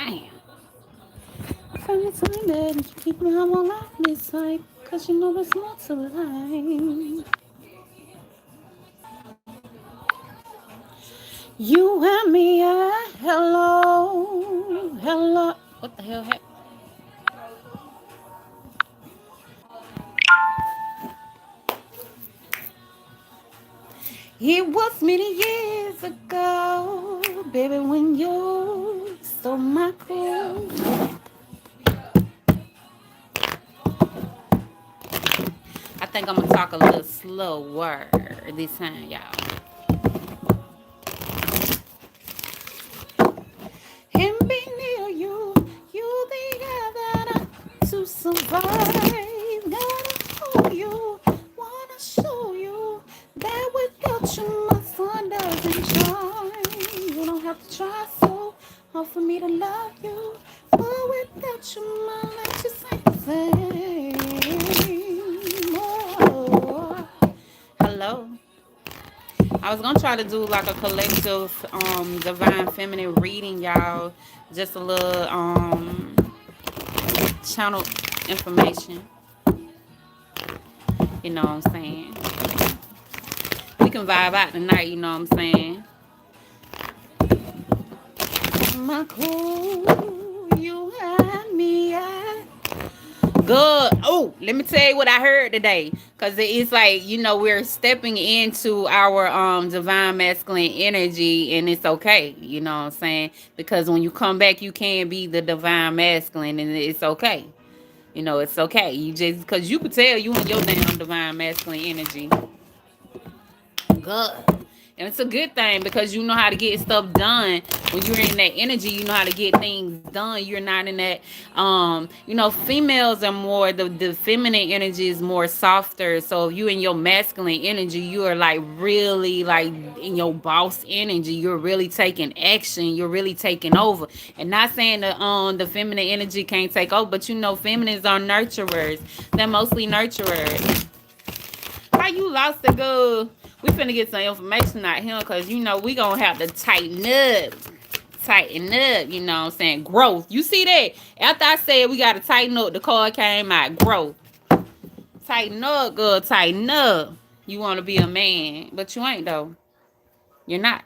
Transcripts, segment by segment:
Damn. From the time that you keep me on life this life, cause you know there's more to life. You and me, hello, hello. What the hell happened? It was many years ago, baby, when you stole my cool. I think I'm gonna talk a little slower this time, y'all. And be near you, you the other to survive. Gotta hold you, wanna show you that without you my sun doesn't shine. You don't have to try so hard for me to love you, but without you my life just ain't the same. Oh, hello. I was gonna try to do like a collective divine feminine reading, y'all. Just a little channel information. You know what I'm saying? We can vibe out tonight, you know what I'm saying? My cool, you had me at good. Oh, let me tell you what I heard today. Cause it's like, you know, we're stepping into our divine masculine energy and it's okay. You know what I'm saying? Because when you come back, you can be the divine masculine and it's okay. You know, it's okay. You just cause you could tell you in your damn divine masculine energy. Good. And it's a good thing because you know how to get stuff done. When you're in that energy, you know how to get things done. You're not in that you know, females are more the feminine energy is more softer. So if you in your masculine energy, you are like really like in your boss energy. You're really taking action. You're really taking over. And not saying that the feminine energy can't take over, but you know, feminines are nurturers. They're mostly nurturers. How you lost the good? We finna get some information out here because you know we gonna have to tighten up. Tighten up, you know what I'm saying? Growth. You see that? After I said we gotta tighten up, the card came out. Growth. Tighten up, girl. Tighten up. You wanna be a man, but you ain't though. You're not.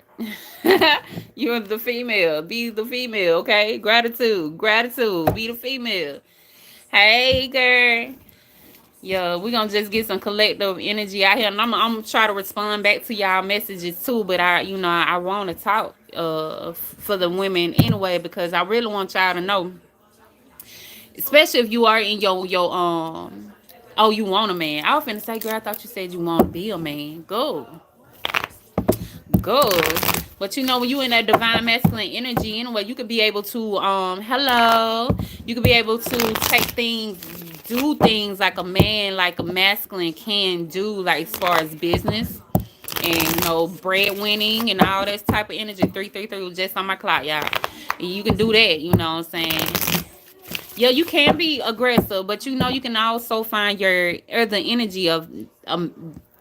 You're the female. Be the female, okay? Gratitude. Gratitude. Be the female. Hey girl. Yeah, we're gonna just get some collective energy out here, and I'm gonna try to respond back to y'all messages too. But I want to talk for the women anyway because I really want y'all to know, especially if you are in your oh, you want a man. I was finna say, girl, I thought you said you want to be a man. Go. But you know, when you in that divine masculine energy anyway, you could be able to hello, you could be able to take things, do things like a man, like a masculine can do, like as far as business and you know, breadwinning and all that type of energy. 333 was just on my clock, y'all. And you can do that, you know what I'm saying? Yeah, you can be aggressive, but you know you can also find your or the energy of a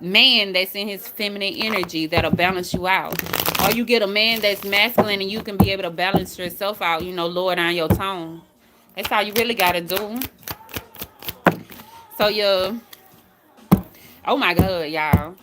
man that's in his feminine energy that'll balance you out. Or you get a man that's masculine and you can be able to balance yourself out, you know, lower down your tone. That's all you really gotta do. So yeah. Oh my god, y'all.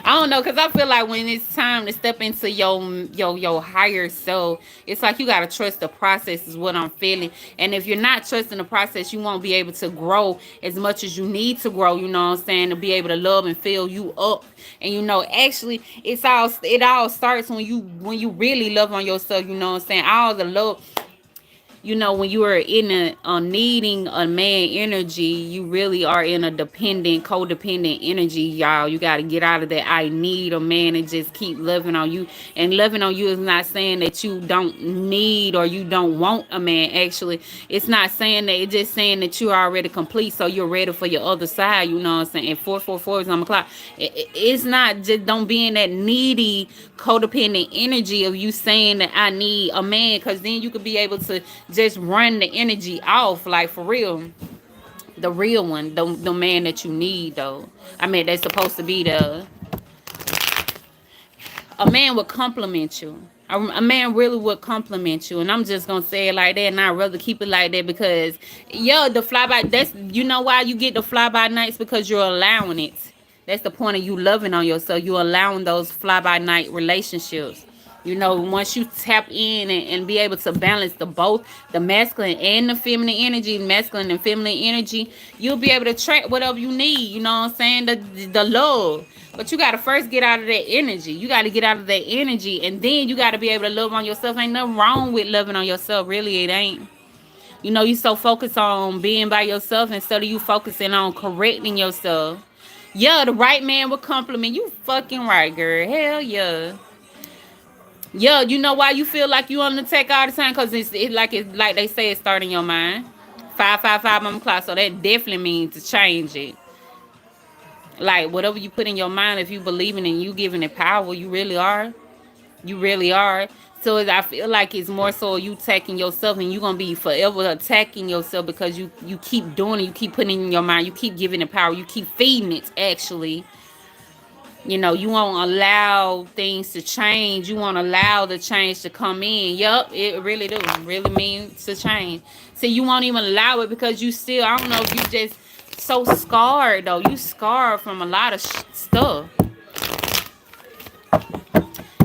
I don't know, cause I feel like when it's time to step into your higher self, it's like you gotta trust the process is what I'm feeling. And if you're not trusting the process, you won't be able to grow as much as you need to grow. You know what I'm saying? To be able to love and fill you up. And you know, actually, it all starts when you really love on yourself. You know what I'm saying? All the love. You know, when you are in a needing a man energy, you really are in a dependent, codependent energy, y'all. You got to get out of that I need a man and just keep loving on you. And loving on you is not saying that you don't need or you don't want a man. Actually, it's not saying that. It's just saying that you're already complete, so you're ready for your other side. You know what I'm saying? And 444 is on the clock. It's not just don't be in that needy, codependent energy of you saying that I need a man, because then you could be able to just run the energy off, like for real. The real one, the man that you need though. I mean, they're supposed to be a man would compliment you. A man really would compliment you, and I'm just gonna say it like that, and I'd rather keep it like that because, yo, the fly by, that's, you know why you get the fly by nights, because you're allowing it. That's the point of you loving on yourself. You're allowing those fly by night relationships. You know, once you tap in and be able to balance the both, the masculine and the feminine energy, masculine and feminine energy, you'll be able to track whatever you need. You know what I'm saying? The love. But you gotta first get out of that energy. You gotta get out of that energy, and then you gotta be able to love on yourself. Ain't nothing wrong with loving on yourself. Really, it ain't. You know, you so focused on being by yourself instead of you focusing on correcting yourself. Yeah, the right man will compliment you. Fucking right, girl. Hell yeah. Yeah, you know why you feel like you on the tech all the time? Because it's like they say, it start in your mind. 555 on the clock. So that definitely means to change it. Like whatever you put in your mind, if you believe in it and you giving it power, you really are. You really are. So I feel like it's more so you attacking yourself, and you're gonna be forever attacking yourself because you keep doing it, you keep putting it in your mind, you keep giving it power, you keep feeding it actually. You know, you won't allow things to change. You won't allow the change to come in. Yup, it really do. Really means to change. See, you won't even allow it because you still, I don't know if you just so scarred though. You scarred from a lot of stuff.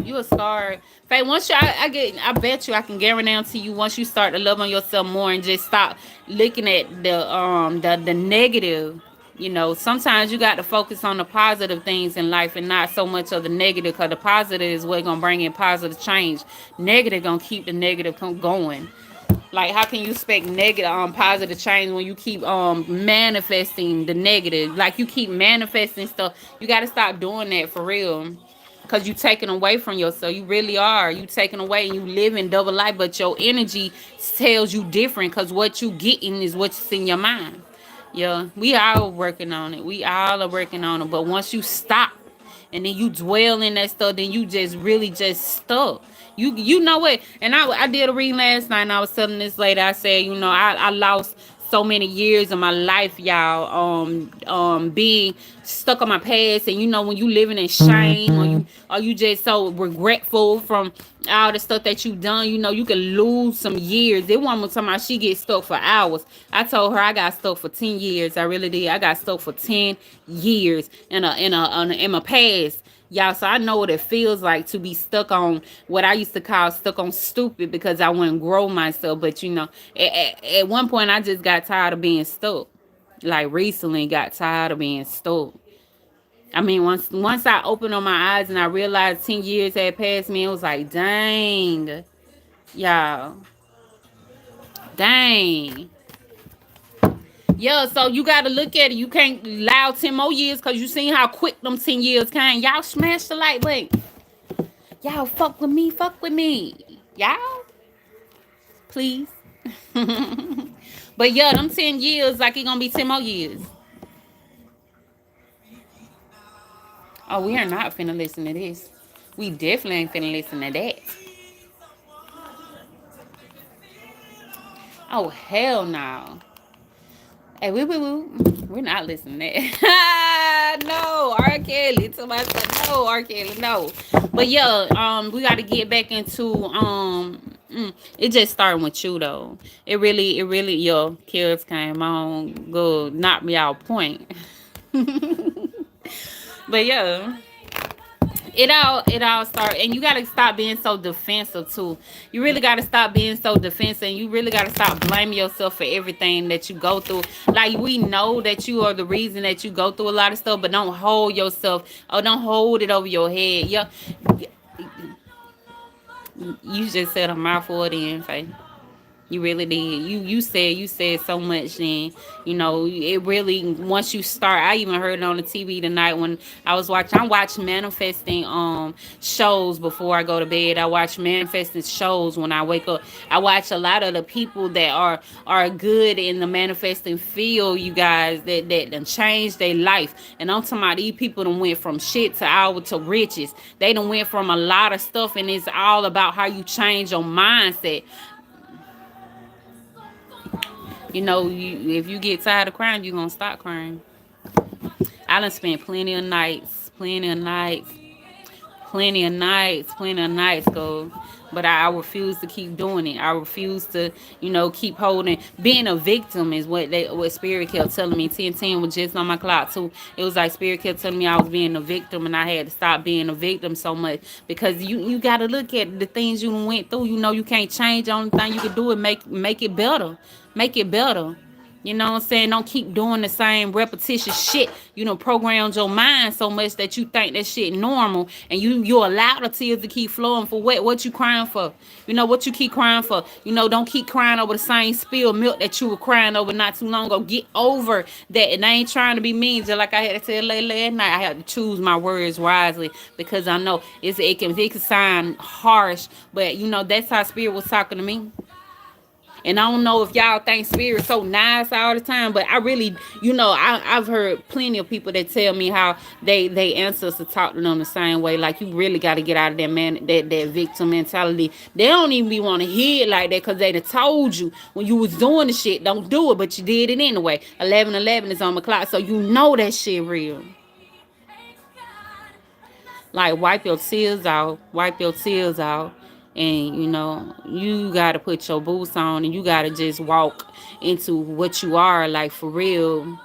You a scarred. Faye, once you, I bet you, I can guarantee you, once you start to love on yourself more and just stop looking at the negative. You know, sometimes you got to focus on the positive things in life and not so much of the negative, because the positive is what's gonna bring in positive change. Negative gonna keep the negative going. Like, how can you expect negative positive change when you keep manifesting the negative? Like, you keep manifesting stuff. You got to stop doing that for real. Because you taking away from yourself. You really are. You taking away and you live in double life, but your energy tells you different, because what you getting is what's in your mind. Yeah, we all working on it. We all are working on it. But once you stop and then you dwell in that stuff, then you just really just stuck. You know what? And I did a reading last night, and I was telling this lady, I said, you know, I lost so many years of my life, y'all, being stuck on my past. And you know, when you living in shame, or you just so regretful from all the stuff that you done, you know, you can lose some years. This woman was talking about she gets stuck for hours. I told her I got stuck for 10 years. I really did. I got stuck for 10 years in my past. Y'all, so I know what it feels like to be stuck on what I used to call stuck on stupid, because I wouldn't grow myself. But you know, at one point I just got tired of being stuck. Like recently got tired of being stuck. I mean, once I opened on my eyes and I realized 10 years had passed me, it was like, dang, y'all, dang. Yeah, so you got to look at it. You can't allow 10 more years, because you seen how quick them 10 years came. Y'all smash the like button. Y'all fuck with me, fuck with me. Y'all, please. But yeah, them 10 years, like it gonna be 10 more years. Oh, we are not finna listen to this. We definitely ain't finna listen to that. Oh, hell no. Hey, we're not listening to that. No, R. Kelly. To myself, no, R. Kelly, no. But yeah, we got to get back into it just starting with you though. It really, your kids came on good, knocked me out point. But yeah, it all start, and you gotta stop being so defensive too. You really gotta stop being so defensive, and you really gotta stop blaming yourself for everything that you go through. Like, we know that you are the reason that you go through a lot of stuff, but don't hold yourself, or don't hold it over your head. Yeah, you just said a mouthful then, Faye. You really did. You said so much then. You know, it really, once you start, I even heard it on the TV tonight when I watch manifesting shows before I go to bed. I watch manifesting shows when I wake up. I watch a lot of the people that are good in the manifesting field, you guys, that done changed their life. And I'm talking about these people done went from shit to our to riches. They done went from a lot of stuff, and it's all about how you change your mindset. You know, if you get tired of crying, you're going to stop crying. I done spent plenty of nights, go. But I refuse to keep doing it. I refuse to, keep holding. Being a victim is what Spirit kept telling me. 1010 was just on my clock too. It was like Spirit kept telling me I was being a victim, and I had to stop being a victim so much, because you got to look at the things you went through. You can't change. The only thing you can do is make it better. Make it better. You know what I'm saying? Don't keep doing the same repetitious shit. Programmed your mind so much that you think that shit normal, and you allow the tears to keep flowing for what you crying for. What you keep crying for. Don't keep crying over the same spilled milk that you were crying over not too long ago. Get over that. And I ain't trying to be mean. Just like I had to tell Layla last night, I had to choose my words wisely, because I know it can sound harsh, but that's how Spirit was talking to me. And I don't know if y'all think Spirit's so nice all the time, but I really, I've heard plenty of people that tell me how they ancestors talk to them the same way. Like, you really got to get out of that that victim mentality. They don't even be want to hear it like that, because they done told you when you was doing the shit, don't do it, but you did it anyway. 11:11 is on the clock, so you know that shit real. Like, wipe your tears out. Wipe your tears out. And, you got to put your boots on, and you got to just walk into what you are, like, for real.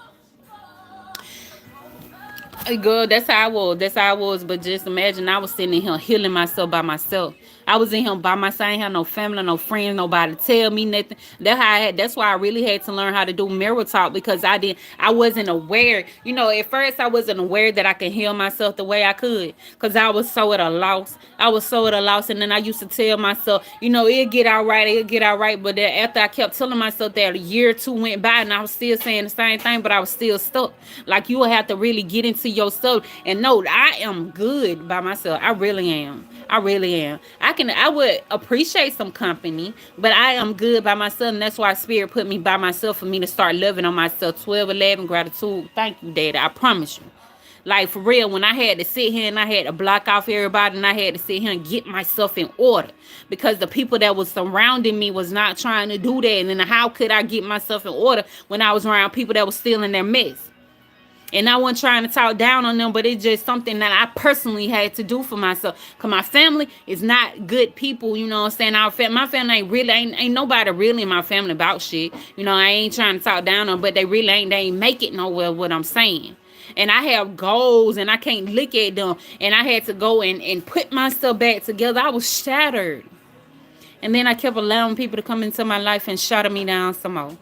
Girl, that's how I was. That's how I was. But just imagine, I was sitting in here healing myself by myself. I was in here by myself. I ain't had no family, no friends, nobody to tell me nothing. That's why I really had to learn how to do mirror talk, because I wasn't aware. At first I wasn't aware that I could heal myself the way I could, because I was so at a loss. I was so at a loss, and then I used to tell myself, it'll get all right, it'll get all right. But then after I kept telling myself that, a year or two went by, and I was still saying the same thing, but I was still stuck. Like, you will have to really get into yourself and know that I am good by myself. I really am. I really am. I would appreciate some company, but I am good by myself, and that's why Spirit put me by myself, for me to start loving on myself. 12:11 gratitude. Thank you, Daddy. I promise you. Like, for real, when I had to sit here and I had to block off everybody, and I had to sit here and get myself in order, because the people that was surrounding me was not trying to do that. And then how could I get myself in order when I was around people that was still in their mess? And I wasn't trying to talk down on them, but it's just something that I personally had to do for myself. Because my family is not good people, you know what I'm saying? My family ain't nobody really in my family about shit. I ain't trying to talk down on them, but they ain't make it nowhere, what I'm saying. And I have goals, and I can't look at them. And I had to go and put myself back together. I was shattered. And then I kept allowing people to come into my life and shatter me down some more.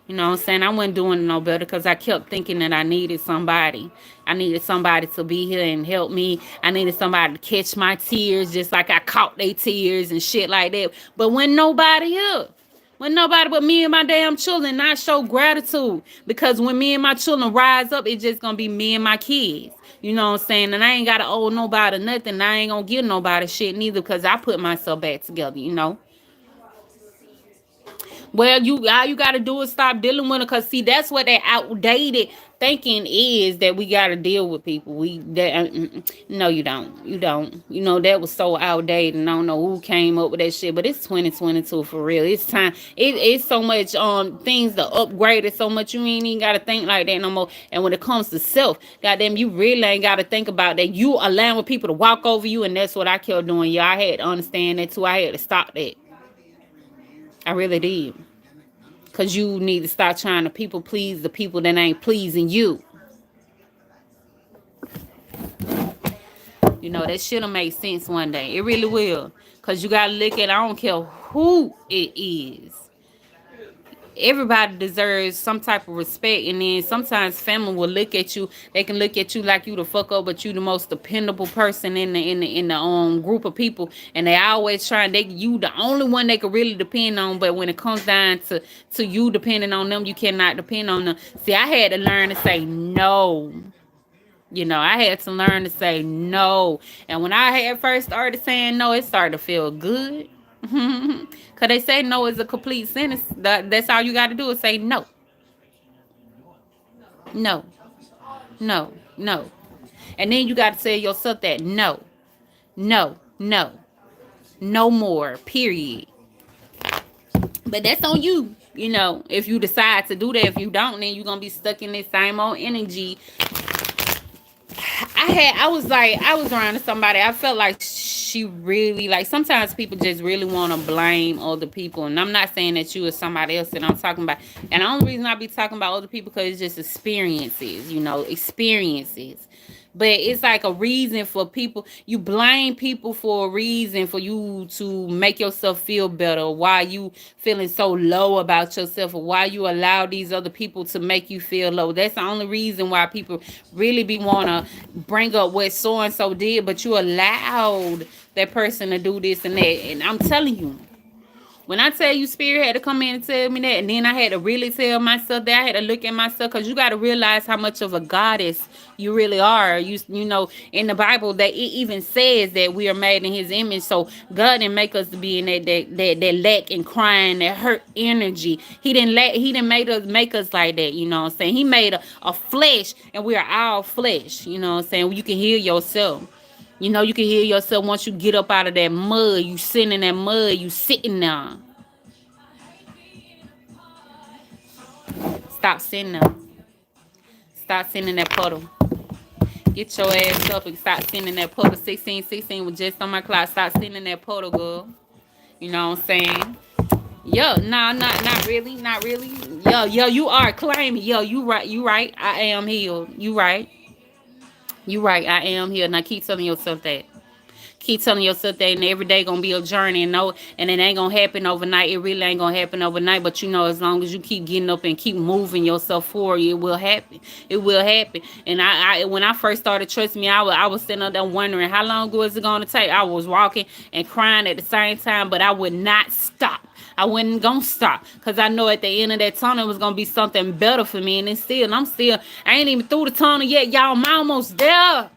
You know what I'm saying? I wasn't doing no better, because I kept thinking that I needed somebody. I needed somebody to be here and help me. I needed somebody to catch my tears, just like I caught their tears and shit like that. But when nobody here. When nobody but me and my damn children, I show gratitude. Because when me and my children rise up, it's just going to be me and my kids. You know what I'm saying? And I ain't got to owe nobody nothing. I ain't going to give nobody shit neither, because I put myself back together. Well, all you gotta do is stop dealing with it, cause see, that's what that outdated thinking is, that we gotta deal with people. No, you don't. You don't. That was so outdated, and I don't know who came up with that shit. But it's 2022 for real. It's time. It's so much things to upgrade it so much, you ain't even gotta think like that no more. And when it comes to self, goddamn, you really ain't gotta think about that. You allowing people to walk over you, and that's what I kept doing. Yeah, I had to understand that too. I had to stop that. I really did. Because you need to stop trying to people please the people that ain't pleasing you. That shit'll make sense one day. It really will. Because you got to look at, I don't care who it is. Everybody deserves some type of respect. And then sometimes family will look at you. They can look at you like you the fuck up, but you the most dependable person in the group of people. And they always try, you the only one they can really depend on. But when it comes down to you depending on them, you cannot depend on them. See, I had to learn to say no. I had to learn to say no. And when I had first started saying no, it started to feel good. Because they say no is a complete sentence. That's all you got to do is say no. No. No. No. And then you got to tell yourself that no. No. No. No more. Period. But that's on you. If you decide to do that. If you don't, then you're going to be stuck in this same old energy. I was around somebody. I felt like shit she really like sometimes people just really want to blame other people, and I'm not saying that you or somebody else that I'm talking about. And the only reason I be talking about other people because it's just experiences, experiences. But it's like a reason for people. You blame people for a reason for you to make yourself feel better. Why you feeling so low about yourself, or why you allow these other people to make you feel low. That's the only reason why people really be wanna bring up what so and so did, but you allowed that person to do this and that. And I'm telling you, when I tell you Spirit had to come in and tell me that, and then I had to really tell myself that, I had to look at myself, because you got to realize how much of a goddess you really are. You know, in the Bible, that it even says that we are made in His image. So God didn't make us to be in that lack and crying, that hurt energy. He didn't make us like that. You know what I'm saying? He made a flesh, and we are all flesh. You know what I'm saying? You can heal yourself. You know, you can heal yourself once you get up out of that mud. You sitting in that mud. You sitting there. Stop sitting there. Stop sitting in that puddle. Get your ass up and stop sitting in that puddle. 16 was just on my clock. Stop sitting in that puddle, girl. You know what I'm saying? Yo, no, not really. Not really. Yo, you are claiming. Yo, you right. You right. I am healed. You right. You right. I am healed. Now keep telling yourself that. Keep telling yourself that, and every day gonna be a journey, and it ain't gonna happen overnight. It really ain't gonna happen overnight, but you know, as long as you keep getting up and keep moving yourself forward, it will happen. It will happen. And I when I first started, trust me, I was sitting up there wondering how long was it gonna take. I was walking and crying at the same time, but I would not stop. I wasn't gonna stop, because I know at the end of that tunnel it was gonna be something better for me. And I ain't even through the tunnel yet, y'all. I'm almost there.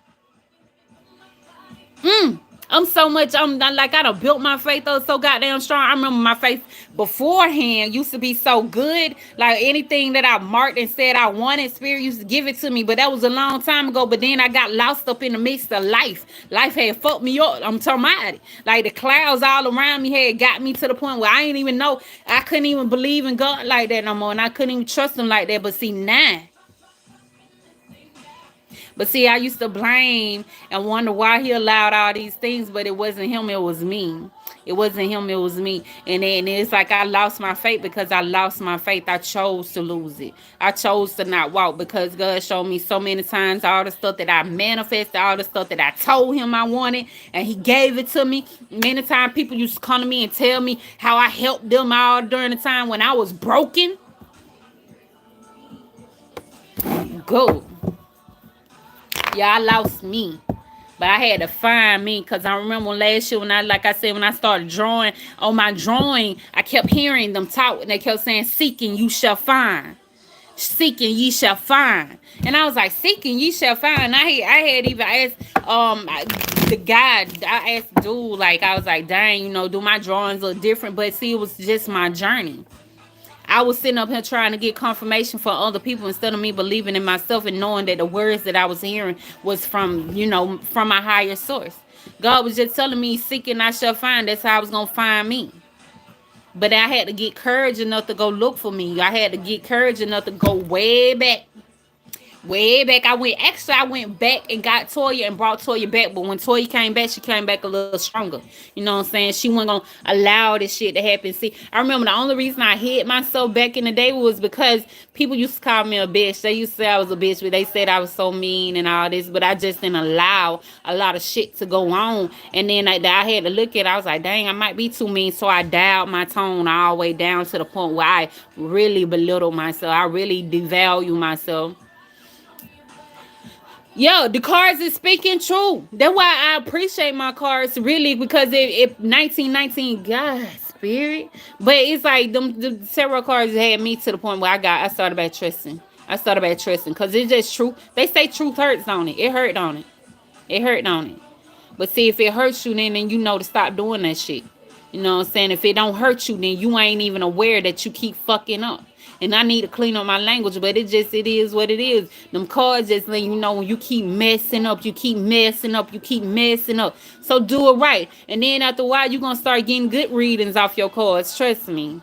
I'm like, I done built my faith up so goddamn strong. I remember my faith beforehand used to be so good. Like anything that I marked and said I wanted, Spirit used to give it to me. But that was a long time ago. But then I got lost up in the midst of life. Life had fucked me up. I'm talking about it. Like the clouds all around me had got me to the point where I didn't even know. I couldn't even believe in God like that no more. And I couldn't even trust Him like that. But see, now. But see, I used to blame and wonder why He allowed all these things, but it wasn't Him, it was me. It wasn't Him, it was me. And then it's like I lost my faith. Because I lost my faith, I chose to lose it. I chose to not walk, because God showed me so many times all the stuff that I manifested, all the stuff that I told Him I wanted, and He gave it to me. Many times people used to come to me and tell me how I helped them all during the time when I was broken. Go. Yeah, I lost me. But I had to find me, because I remember last year when when I started drawing, on my drawing, I kept hearing them talk, and they kept saying, seeking you shall find. Seeking ye shall find. And I was like, seeking ye shall find. I had even asked the guy, I asked the dude, like, I was like, dang, do my drawings look different? But see, it was just my journey. I was sitting up here trying to get confirmation for other people instead of me believing in myself and knowing that the words that I was hearing was from my higher source. God was just telling me, seeking I shall find. That's how I was going to find me. But I had to get courage enough to go look for me. I had to get courage enough to go way back. Way back, I went back and got Toya and brought Toya back. But when Toya came back, she came back a little stronger. You know what I'm saying? She wasn't gonna allow this shit to happen. See, I remember the only reason I hid myself back in the day was because people used to call me a bitch. They used to say I was a bitch, but they said I was so mean and all this. But I just didn't allow a lot of shit to go on. And then I had to look at it. I was like, dang, I might be too mean. So I dialed my tone all the way down to the point where I really belittle myself. I really devalue myself. Yo, the cards is speaking true. That's why I appreciate my cards, really, because it 1919, God, Spirit. But it's like the tarot cards had me to the point where I started back trusting. Because it's just true. They say truth hurts on it. It hurt on it. It hurt on it. But see, if it hurts you, then you know to stop doing that shit. You know what I'm saying? If it don't hurt you, then you ain't even aware that you keep fucking up. And I need to clean up my language, but it is what it is. Them cards just let you know when you keep messing up, you keep messing up. So do it right. And then after a while, you're going to start getting good readings off your cards. Trust me.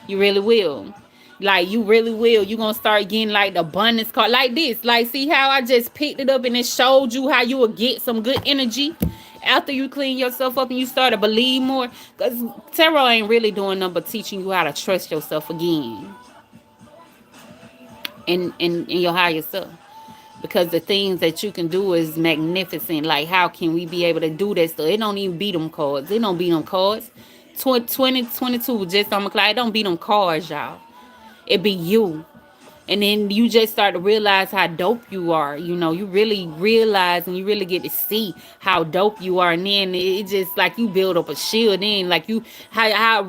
You really will. Like you really will. You gonna start getting like the abundance card like this. Like see how I just picked it up and it showed you how you will get some good energy after you clean yourself up and you start to believe more. Because tarot ain't really doing nothing but teaching you how to trust yourself again in your higher self. Because the things that you can do is magnificent. Like how can we be able to do that stuff? It don't even beat them cards. It don't beat them cards. 2022 just on McCloud. It don't beat them cards, y'all. It be you. And then you just start to realize how dope you are. You know, you really realize and you really get to see how dope you are. And then it just like you build up a shield. Then like you, how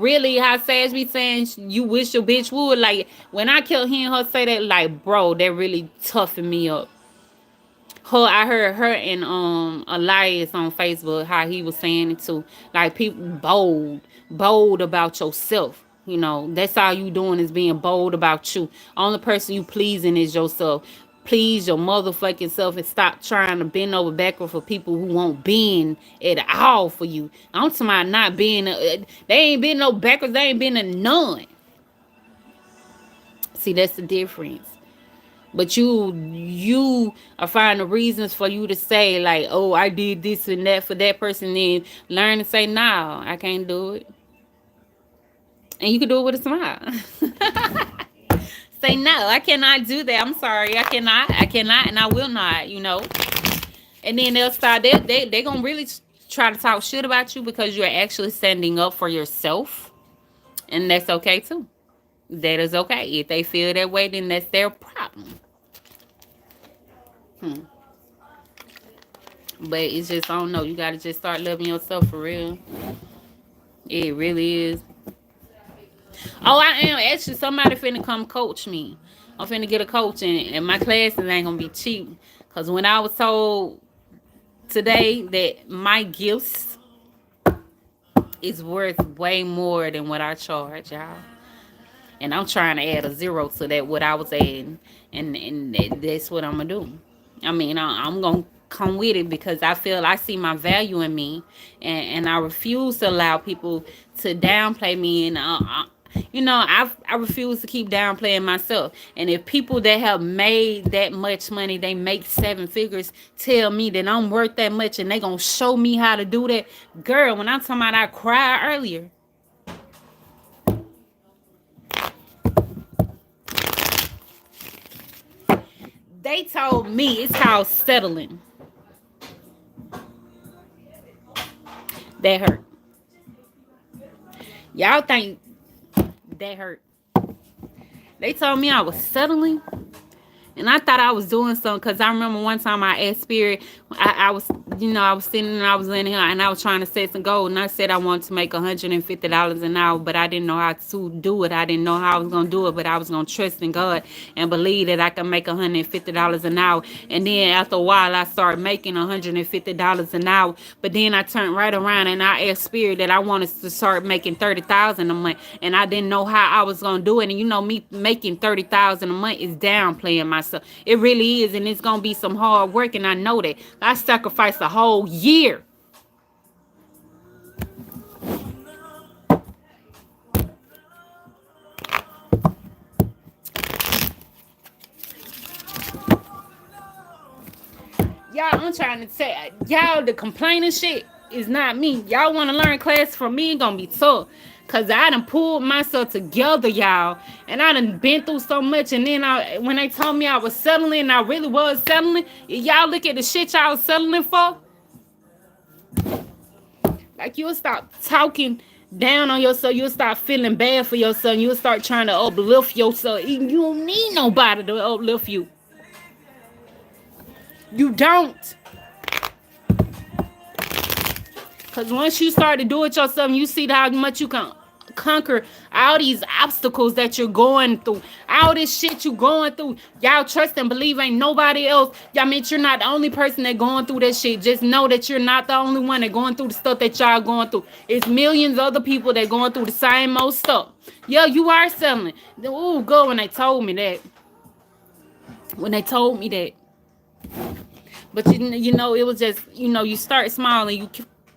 Sage be saying you wish your bitch would. Like when I kept hearing her say that, like, bro, that really toughened me up. I heard her and Elias on Facebook how he was saying it too. Like people bold about yourself. You know, that's all you doing is being bold about you. Only person you pleasing is yourself. Please your motherfucking self and stop trying to bend over backward for people who won't bend at all for you. I'm talking about not being. They ain't been no backwards. They ain't been a none. See, that's the difference. But you are finding reasons for you to say like, oh, I did this and that for that person. Then learn to say, no, I can't do it. And you can do it with a smile. Say, no, I cannot do that. I'm sorry. I cannot, and I will not, you know. And then they'll start, they're going to really try to talk shit about you because you're actually standing up for yourself. And that's okay, too. That is okay. If they feel that way, then that's their problem. But it's just, I don't know. You got to just start loving yourself for real. It really is. Oh, I am. Actually, somebody finna come coach me. I'm finna get a coach, and my classes ain't gonna be cheap. Because when I was told today that my gifts is worth way more than what I charge, y'all. And I'm trying to add a zero to that, what I was adding. And that's what I'm gonna do. I mean, I'm gonna come with it because I see my value in me, and I refuse to allow people to downplay me. And you know, I refuse to keep downplaying myself. And if people that have made that much money, they make 7 figures, tell me that I'm worth that much, and they gonna show me how to do that, girl. When I'm talking about, I cried earlier. They told me it's called settling. That hurt. Y'all think that hurt? They told me I was settling. And I thought I was doing something because I remember one time I asked Spirit, I was, you know, I was sitting and I was in here and I was trying to set some goals. And I said I wanted to make $150 an hour, but I didn't know how to do it. I didn't know how I was going to do it, but I was going to trust in God and believe that I could make $150 an hour. And then after a while, I started making $150 an hour. But then I turned right around and I asked Spirit that I wanted to start making $30,000 a month. And I didn't know how I was going to do it. And you know, me making $30,000 a month is downplaying myself. It really is, and it's gonna be some hard work, and I know that. I sacrificed a whole year. Y'all, I'm trying to tell y'all, the complaining shit is not me. Y'all want to learn class from me, it's gonna be tough. Cause I done pulled myself together, y'all. And I done been through so much. And then when they told me I was settling, and I really was settling, y'all look at the shit y'all was settling for. Like you'll stop talking down on yourself. You'll start feeling bad for yourself. You'll start trying to uplift yourself. You don't need nobody to uplift you. You don't. Because once you start to do it yourself, you see how much you can conquer all these obstacles that you're going through. All this shit you going through. Y'all trust and believe ain't nobody else. Y'all mean you're not the only person that going through that shit. Just know that you're not the only one that going through the stuff that y'all going through. It's millions of other people that going through the same old stuff. Yeah, you are selling. Ooh, good when they told me that. When they told me that. But you know, it was just, you know, you start small and you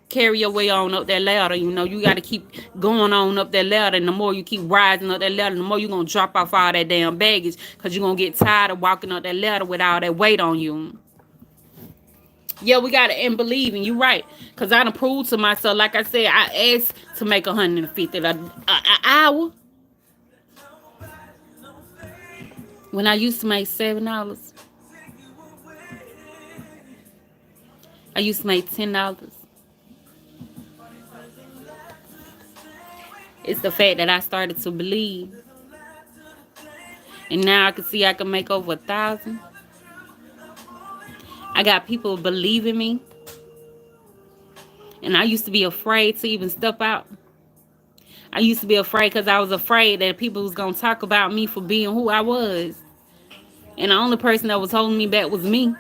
carry your way on up that ladder. You know, you got to keep going on up that ladder. And the more you keep rising up that ladder, the more you're going to drop off all that damn baggage. Because you're going to get tired of walking up that ladder with all that weight on you. Yeah, we got to and believe, and you right. Because I done proved to myself, like I said, I asked to make 150 an hour. When I used to make $7, I used to make $10. It's the fact that I started to believe. And now I can see I can make over 1,000. I got people believing me. And I used to be afraid to even step out. I used to be afraid because I was afraid that people was going to talk about me for being who I was. And the only person that was holding me back was me.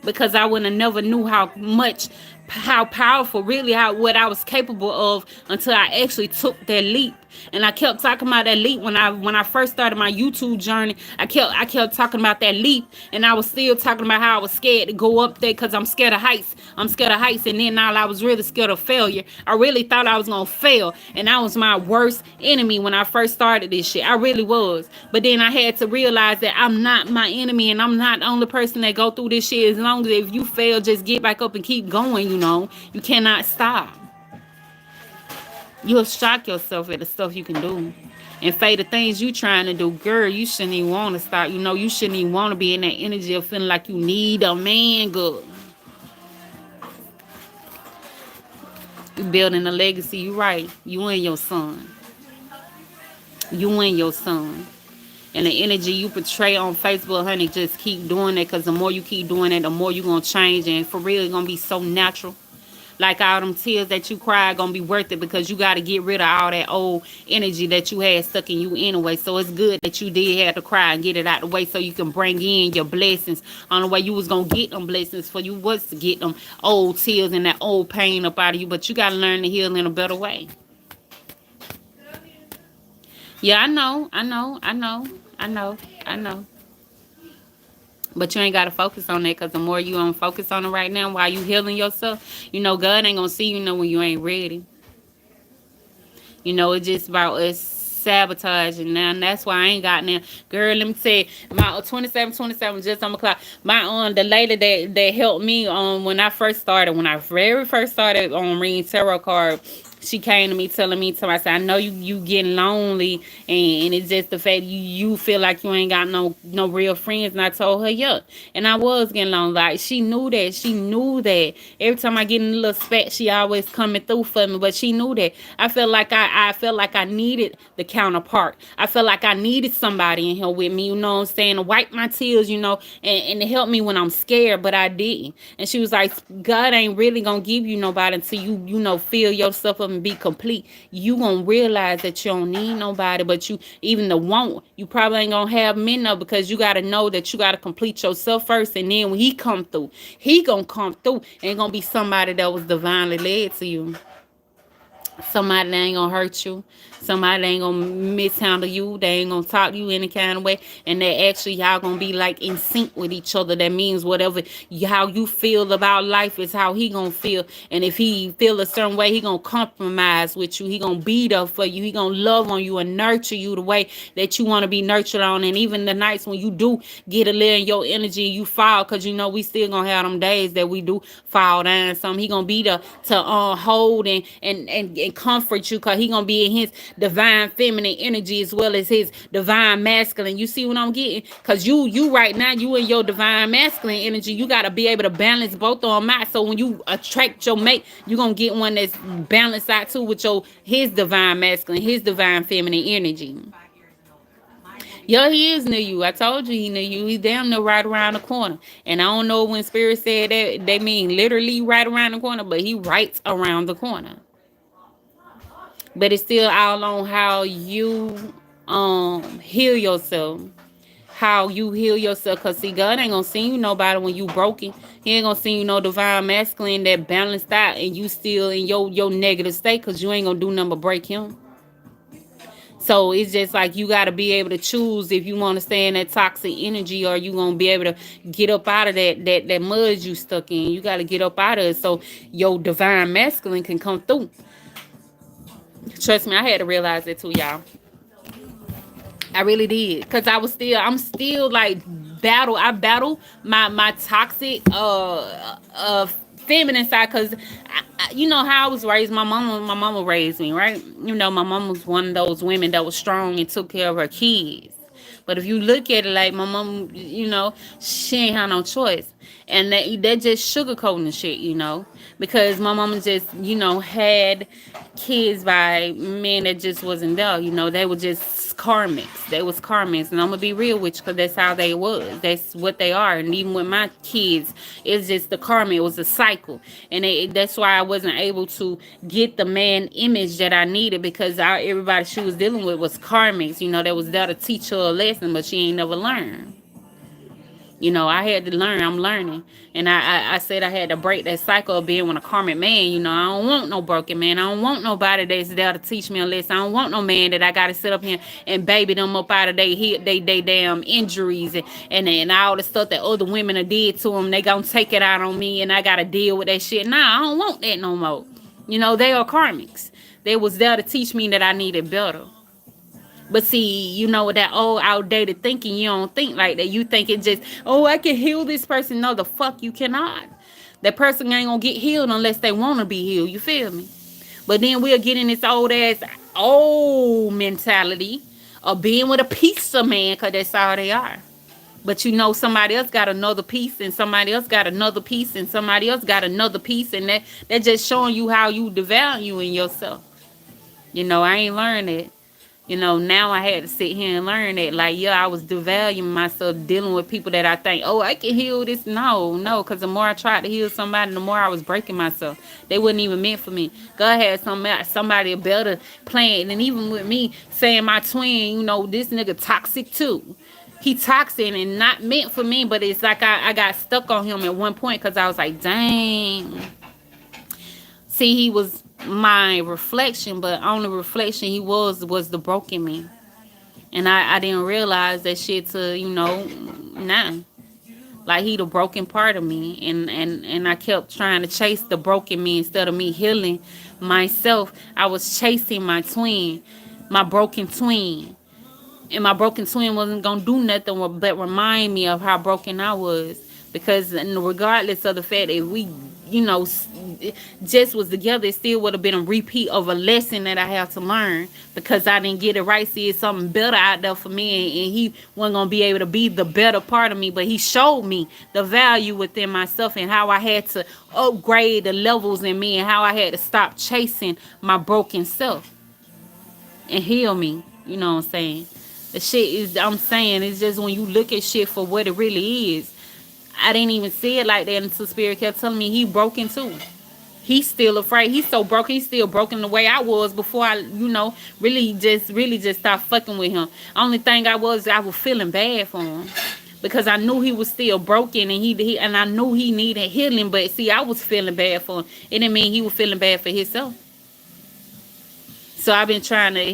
Because I wouldn't have never knew how powerful, really, what I was capable of until I actually took that leap. And I kept talking about that leap when I first started my YouTube journey. I kept talking about that leap, and I was still talking about how I was scared to go up there because I'm scared of heights. I'm scared of heights, and then now I was really scared of failure. I really thought I was gonna fail, and that was my worst enemy when I first started this shit. I really was. But then I had to realize that I'm not my enemy, and I'm not the only person that go through this shit. As long as if you fail, just get back up and keep going. You know, you cannot stop. You'll shock yourself at the stuff you can do. And Faye, the things you trying to do, girl, you shouldn't even want to stop. You know, you shouldn't even want to be in that energy of feeling like you need a man, girl. You building a legacy, you right. You and your son. You and your son. And the energy you portray on Facebook, honey, just keep doing it. Because the more you keep doing it, the more you're going to change. And for real, it's going to be so natural. Like all them tears that you cry gonna be worth it because you gotta get rid of all that old energy that you had stuck in you anyway. So it's good that you did have to cry and get it out the way so you can bring in your blessings on the way you was gonna get them blessings for you was to get them old tears and that old pain up out of you. But you gotta learn to heal in a better way. Yeah, I know. But you ain't got to focus on that because the more you don't focus on it right now while you healing yourself, you know, God ain't going to see you know when you ain't ready. You know, it's just about us sabotaging now. And that's why I ain't got now. Girl, let me tell you, my 27 just on the clock. My the lady that helped me when I very first started on reading tarot card, she came to me telling me to myself, I know you getting lonely and it's just the fact you feel like you ain't got no real friends. And I told her, yeah. And I was getting lonely. Like she knew that. She knew that. Every time I get in a little spat, she always coming through for me. But she knew that. I felt like I felt like I needed the counterpart. I felt like I needed somebody in here with me, you know what I'm saying, to wipe my tears, you know, and to help me when I'm scared, but I didn't. And she was like, God ain't really gonna give you nobody until you know, fill yourself up and be complete. You gonna realize that you don't need nobody, but you even the want, you probably ain't gonna have men of because you gotta know that you gotta complete yourself first, and then when he come through, he gonna come through and gonna be somebody that was divinely led to you. Somebody that ain't gonna hurt you. Somebody that ain't gonna mishandle you. They ain't gonna talk to you any kind of way. And that actually y'all gonna be like in sync with each other. That means whatever how you feel about life is how he gonna feel. And if he feel a certain way, he gonna compromise with you. He gonna be there for you. He gonna love on you and nurture you the way that you want to be nurtured on. And even the nights when you do get a little in your energy, you fall, because you know we still gonna have them days that we do fall down. Some he gonna be there to hold and comfort you, because he gonna be in his divine feminine energy as well as his divine masculine. You see what I'm getting? Because you right now, you in your divine masculine energy, you got to be able to balance both of them out. So when you attract your mate, you're gonna get one that's balanced out too with his divine masculine, his divine feminine energy. Yeah, he is near you. I told you he near you. He's damn near right around the corner. And I don't know when Spirit said that they mean literally right around the corner, but he right around the corner. But it's still all on how you heal yourself. How you heal yourself. Because see, God ain't gonna see you nobody when you broken. He ain't gonna see you no divine masculine that balanced out and you still in your negative state, because you ain't gonna do nothing but break him. So it's just like you got to be able to choose if you want to stay in that toxic energy, or you gonna be able to get up out of that mud you stuck in. You got to get up out of it so your divine masculine can come through. Trust me, I had to realize it too, y'all. I really did, cause I'm still like I battle my toxic feminine side, cause you know how I was raised. My mama raised me right. You know, my mom was one of those women that was strong and took care of her kids. But if you look at it like my mom, you know, she ain't had no choice. And that just sugarcoating the shit, you know, because my mama just, you know, had kids by men that just wasn't there. You know, they were just karmics. They was karmics, and I'm gonna be real with you, because that's how they was. That's what they are. And even with my kids, it's just the karma. It was a cycle, and that's why I wasn't able to get the man image that I needed, because everybody she was dealing with was karmics. You know, that was there to teach her a lesson, but she ain't never learned. You know, I had to learn. I'm learning. And I said I had to break that cycle of being with a karmic man. You know, I don't want no broken man. I don't want nobody that's there to teach me a lesson. I don't want no man that I got to sit up here and baby them up out of they damn injuries and all the stuff that other women have did to them. They gonna take it out on me and I got to deal with that shit. Nah, I don't want that no more. You know, they are karmics. They was there to teach me that I needed better. But see, you know, that old outdated thinking, you don't think like that. You think it just, oh, I can heal this person. No, the fuck you cannot. That person ain't gonna get healed unless they want to be healed. You feel me? But then we'll get in this old mentality of being with a piece of man, because that's all they are. But you know, somebody else got another piece, and somebody else got another piece, and somebody else got another piece, and that just showing you how you devalue in yourself. You know, I ain't learned it. You know, now I had to sit here and learn that, like, yeah, I was devaluing myself, dealing with people that I think, oh, I can heal this. No, because the more I tried to heal somebody, the more I was breaking myself. They wasn't even meant for me. God had somebody a better plan. And even with me saying my twin, you know, this nigga toxic too. He toxic and not meant for me, but it's like I got stuck on him at one point, because I was like, dang. See, he was my reflection, but on the reflection he was the broken me. And I didn't realize that shit to, you know, nah. Like, he the broken part of me. And I kept trying to chase the broken me instead of me healing myself. I was chasing my twin, my broken twin. And my broken twin wasn't going to do nothing but remind me of how broken I was. Because regardless of the fact that we, you know, just was together, it still would have been a repeat of a lesson that I have to learn, because I didn't get it right. See, it's something better out there for me, and he wasn't going to be able to be the better part of me, but he showed me the value within myself and how I had to upgrade the levels in me, and how I had to stop chasing my broken self and heal me. You know what I'm saying? The shit is, I'm saying, it's just when you look at shit for what it really is. I didn't even see it like that until Spirit kept telling me he broken too. He's still afraid. He's so broken. He's still broken the way I was before I, you know, really just stopped fucking with him. Only thing I was feeling bad for him, because I knew he was still broken, and he and I knew he needed healing. But see, I was feeling bad for him. It didn't mean he was feeling bad for himself. So I've been trying to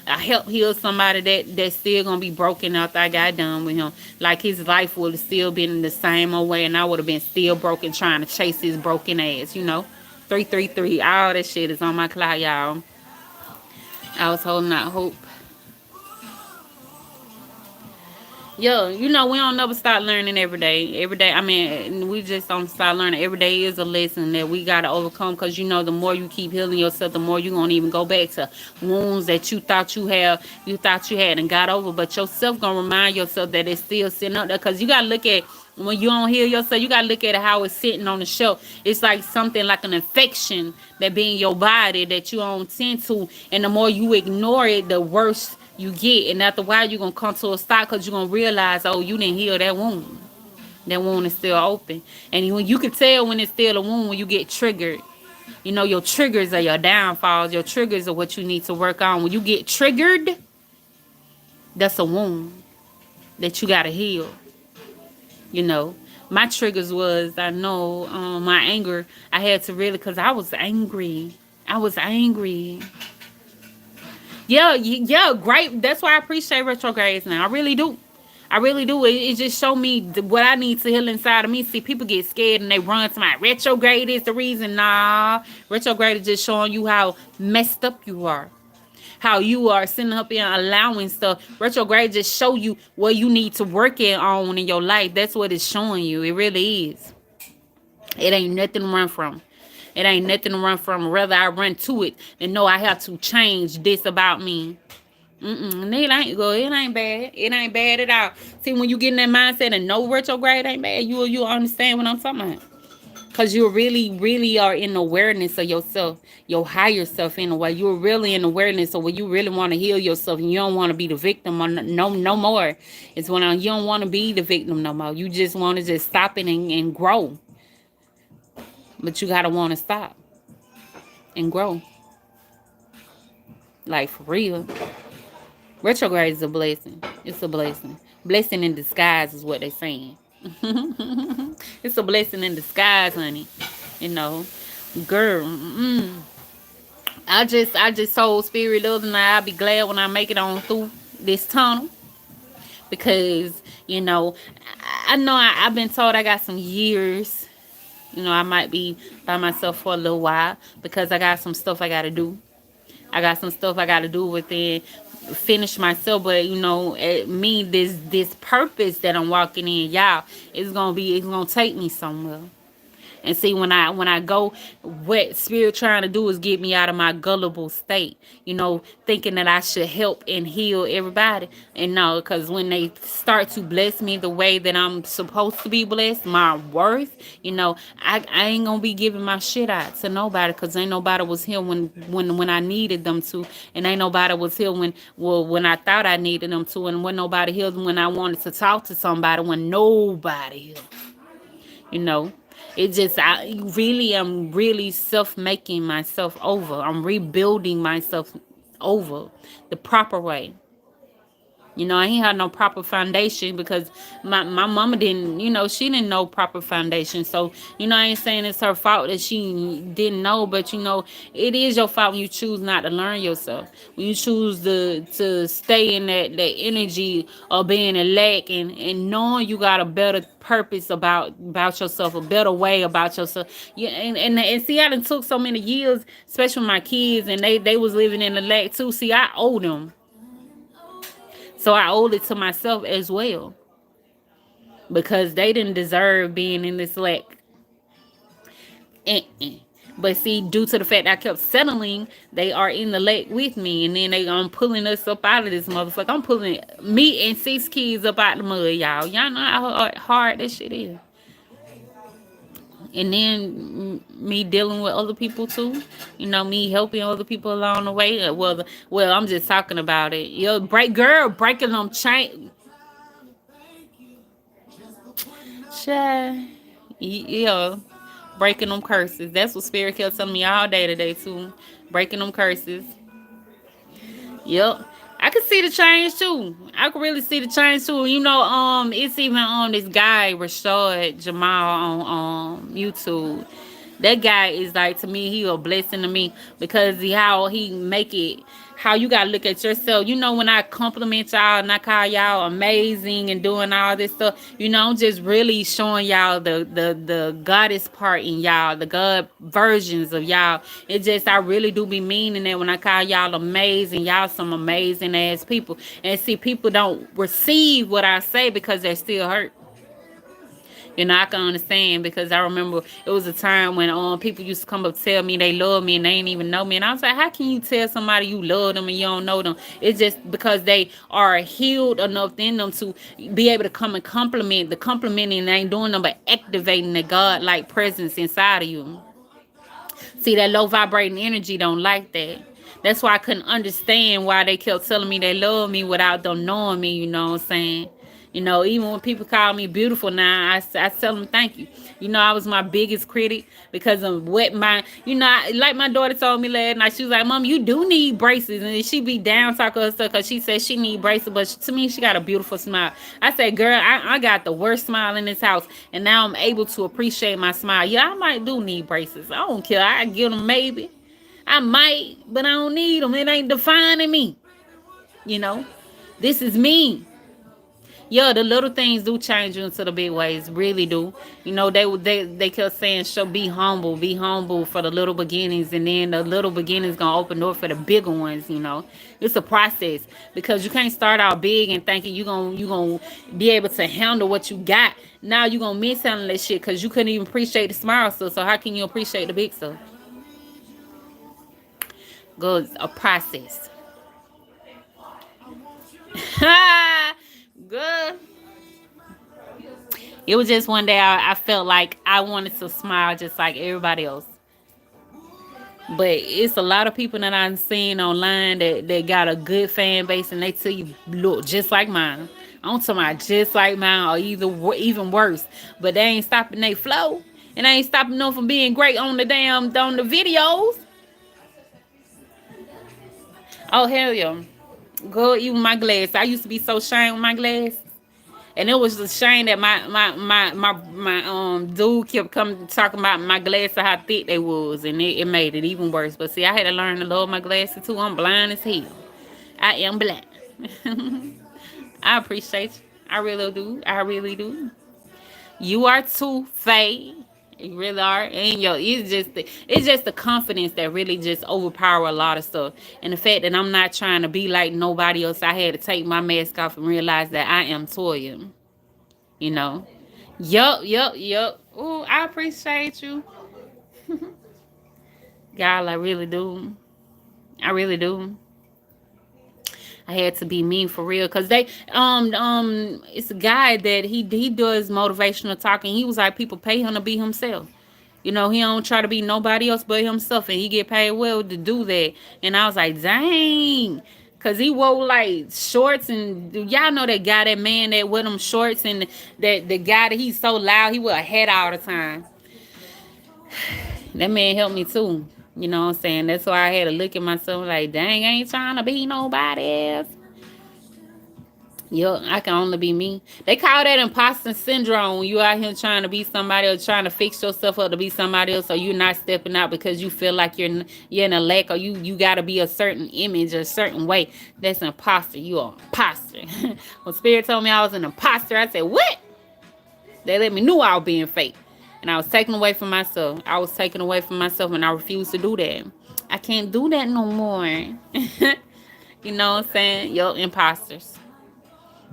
help heal somebody that's still gonna be broken after I got done with him. Like, his life would have still been the same old way, and I would have been still broken trying to chase his broken ass, you know. 333, all that shit is on my cloud, y'all. I was holding out hope. Yeah, you know, we don't never stop learning every day. Every day, I mean, we just don't stop learning. Every day is a lesson that we got to overcome, because, you know, the more you keep healing yourself, the more you're going to even go back to wounds that you thought you had and got over. But yourself going to remind yourself that it's still sitting up there, because you got to look at, when you don't heal yourself, you got to look at it how it's sitting on the shelf. It's like something like an infection that be in your body that you don't tend to. And the more you ignore it, the worse you get. And after a while, you're going to come to a stop, because you're going to realize, oh, you didn't heal that wound. That wound is still open. And when you can tell when it's still a wound, when you get triggered. You know, your triggers are your downfalls. Your triggers are what you need to work on. When you get triggered, that's a wound that you got to heal. You know, my triggers was, I know, my anger. I had to really, because I was angry. Yeah, yeah, great. That's why I appreciate retrogrades now. I really do. I really do. It just show me what I need to heal inside of me. See, people get scared and they run to my retrograde is the reason. Nah, retrograde is just showing you how messed up you are. How you are sitting up and allowing stuff. Retrograde just show you what you need to work it on in your life. That's what it's showing you. It really is. It ain't nothing to run from. It ain't nothing to run from. Rather I run to it than know I have to change this about me. It ain't good. It ain't bad. It ain't bad at all. See, when you get in that mindset and no retrograde ain't bad, you understand what I'm talking about. Cause you really, really are in awareness of yourself, your higher self in a way. You're really in awareness of where you really want to heal yourself, and you don't want to be the victim or no more. It's when you don't want to be the victim no more. You just want to just stop it and grow. But you gotta want to stop and grow, like for real. Retrograde is a blessing. It's a blessing. Blessing in disguise is what they're saying. It's a blessing in disguise, honey. You know, girl. I just told Spirit the other night I'll be glad when I make it on through this tunnel because I know I've been told I got some years. I might be by myself for a little while because I got some stuff I got to do. I got some stuff I got to do within finish myself, but me this purpose that I'm walking in, y'all, it's gonna take me somewhere. And see, when I go, what Spirit trying to do is get me out of my gullible state, thinking that I should help and heal everybody. And no, because when they start to bless me the way that I'm supposed to be blessed, my worth, I ain't gonna be giving my shit out to nobody, because ain't nobody was here when I needed them to, and ain't nobody was here when I thought I needed them to, and when nobody here when I wanted to talk to somebody, when nobody here. You know, it just, I really am really self-making myself over. I'm rebuilding myself over the proper way. I ain't had no proper foundation because my mama didn't, she didn't know proper foundation. So, I ain't saying it's her fault that she didn't know, but it is your fault when you choose not to learn yourself. When you choose to stay in that energy of being a lack and knowing you got a better purpose about yourself, a better way about yourself. Yeah, and see, I done took so many years, especially with my kids, and they was living in the lack too. See, I owe them. So I owed it to myself as well, because they didn't deserve being in this lack. Uh-uh. But see, due to the fact that I kept settling, they are in the lake with me, and then I'm pulling us up out of this motherfucker. I'm pulling me and 6 kids up out the mud, y'all. Y'all know how hard this shit is. And then me dealing with other people too, me helping other people along the way. Well, I'm just talking about it. Breaking them chain. Child. Yeah, breaking them curses. That's what Spirit kept telling me all day today too. Breaking them curses. Yep. I could see the change too. I could really see the change too. It's even on this guy, Rashad Jamal, on YouTube. That guy is like, to me, he a blessing to me, because how he make it, how you gotta look at yourself. When I compliment y'all and I call y'all amazing and doing all this stuff, I'm just really showing y'all the goddess part in y'all, the God versions of y'all. It just, I really do be meaning that when I call y'all amazing. Y'all some amazing ass people. And see, people don't receive what I say because they're still hurt. I can understand, because I remember it was a time when people used to come up tell me they love me and they ain't even know me. And I was like, how can you tell somebody you love them and you don't know them? It's just because they are healed enough in them to be able to come and compliment. The complimenting ain't doing them but activating the God-like presence inside of you. See, that low vibrating energy don't like that. That's why I couldn't understand why they kept telling me they love me without them knowing me, you know what I'm saying? Even when people call me beautiful now, I tell them thank you. I was my biggest critic because of what like my daughter told me last night. She was like, Mom, you do need braces. And she be down talking her stuff because she said she need braces. But to me, she got a beautiful smile. I said, girl, I got the worst smile in this house. And now I'm able to appreciate my smile. Yeah, I might do need braces. I don't care. I give them maybe. I might, but I don't need them. It ain't defining me. You know, this is me. Yeah, the little things do change you into the big ways, really do. You know, they kept saying, "Show be humble for the little beginnings, and then the little beginnings gonna open door for the bigger ones." You know, it's a process because you can't start out big and thinking you gonna be able to handle what you got. Now you gonna mishandle that shit because you couldn't even appreciate the small stuff. So how can you appreciate the big stuff? Goes a process. Good. It was just one day I felt like I wanted to smile just like everybody else. But it's a lot of people that I've seen online that got a good fan base and they tell you look just like mine. I'm talking about just like mine or even worse. But they ain't stopping they flow. And they ain't stopping them from being great on the videos. Oh hell yeah. Go even my glass. I used to be so ashamed with my glass. And it was a shame that my dude kept coming talking about my glasses how thick they was, and it made it even worse. But see, I had to learn to love my glasses too. I'm blind as hell. I am blind. I appreciate you. I really do. I really do. You are too, Faye. You really are. And yo, it's just the confidence that really just overpower a lot of stuff. And the fact that I'm not trying to be like nobody else. I had to take my mask off and realize that I am Toya. You know. Yup. Ooh, I appreciate you. Y'all, I really do. I really do. I had to be mean for real because it's a guy that he does motivational talking. He was like people pay him to be himself. You know, he don't try to be nobody else but himself, and he get paid well to do that. And I was like, dang, cause he wore like shorts, and y'all know that guy, that man that wear them shorts, and that the guy that he's so loud, he wear a hat all the time. That man helped me too. You know what I'm saying? That's why I had to look at myself like, dang, I ain't trying to be nobody else. Yo, I can only be me. They call that imposter syndrome when you out here trying to be somebody or trying to fix yourself up to be somebody else, or you're not stepping out because you feel like you're in a lack, or you got to be a certain image or a certain way. That's imposter. You are imposter. When Spirit told me I was an imposter, I said, what? They let me know I was being fake. And I was taken away from myself. I was taken away from myself, and I refused to do that. I can't do that no more. You know what I'm saying? Yo, imposters.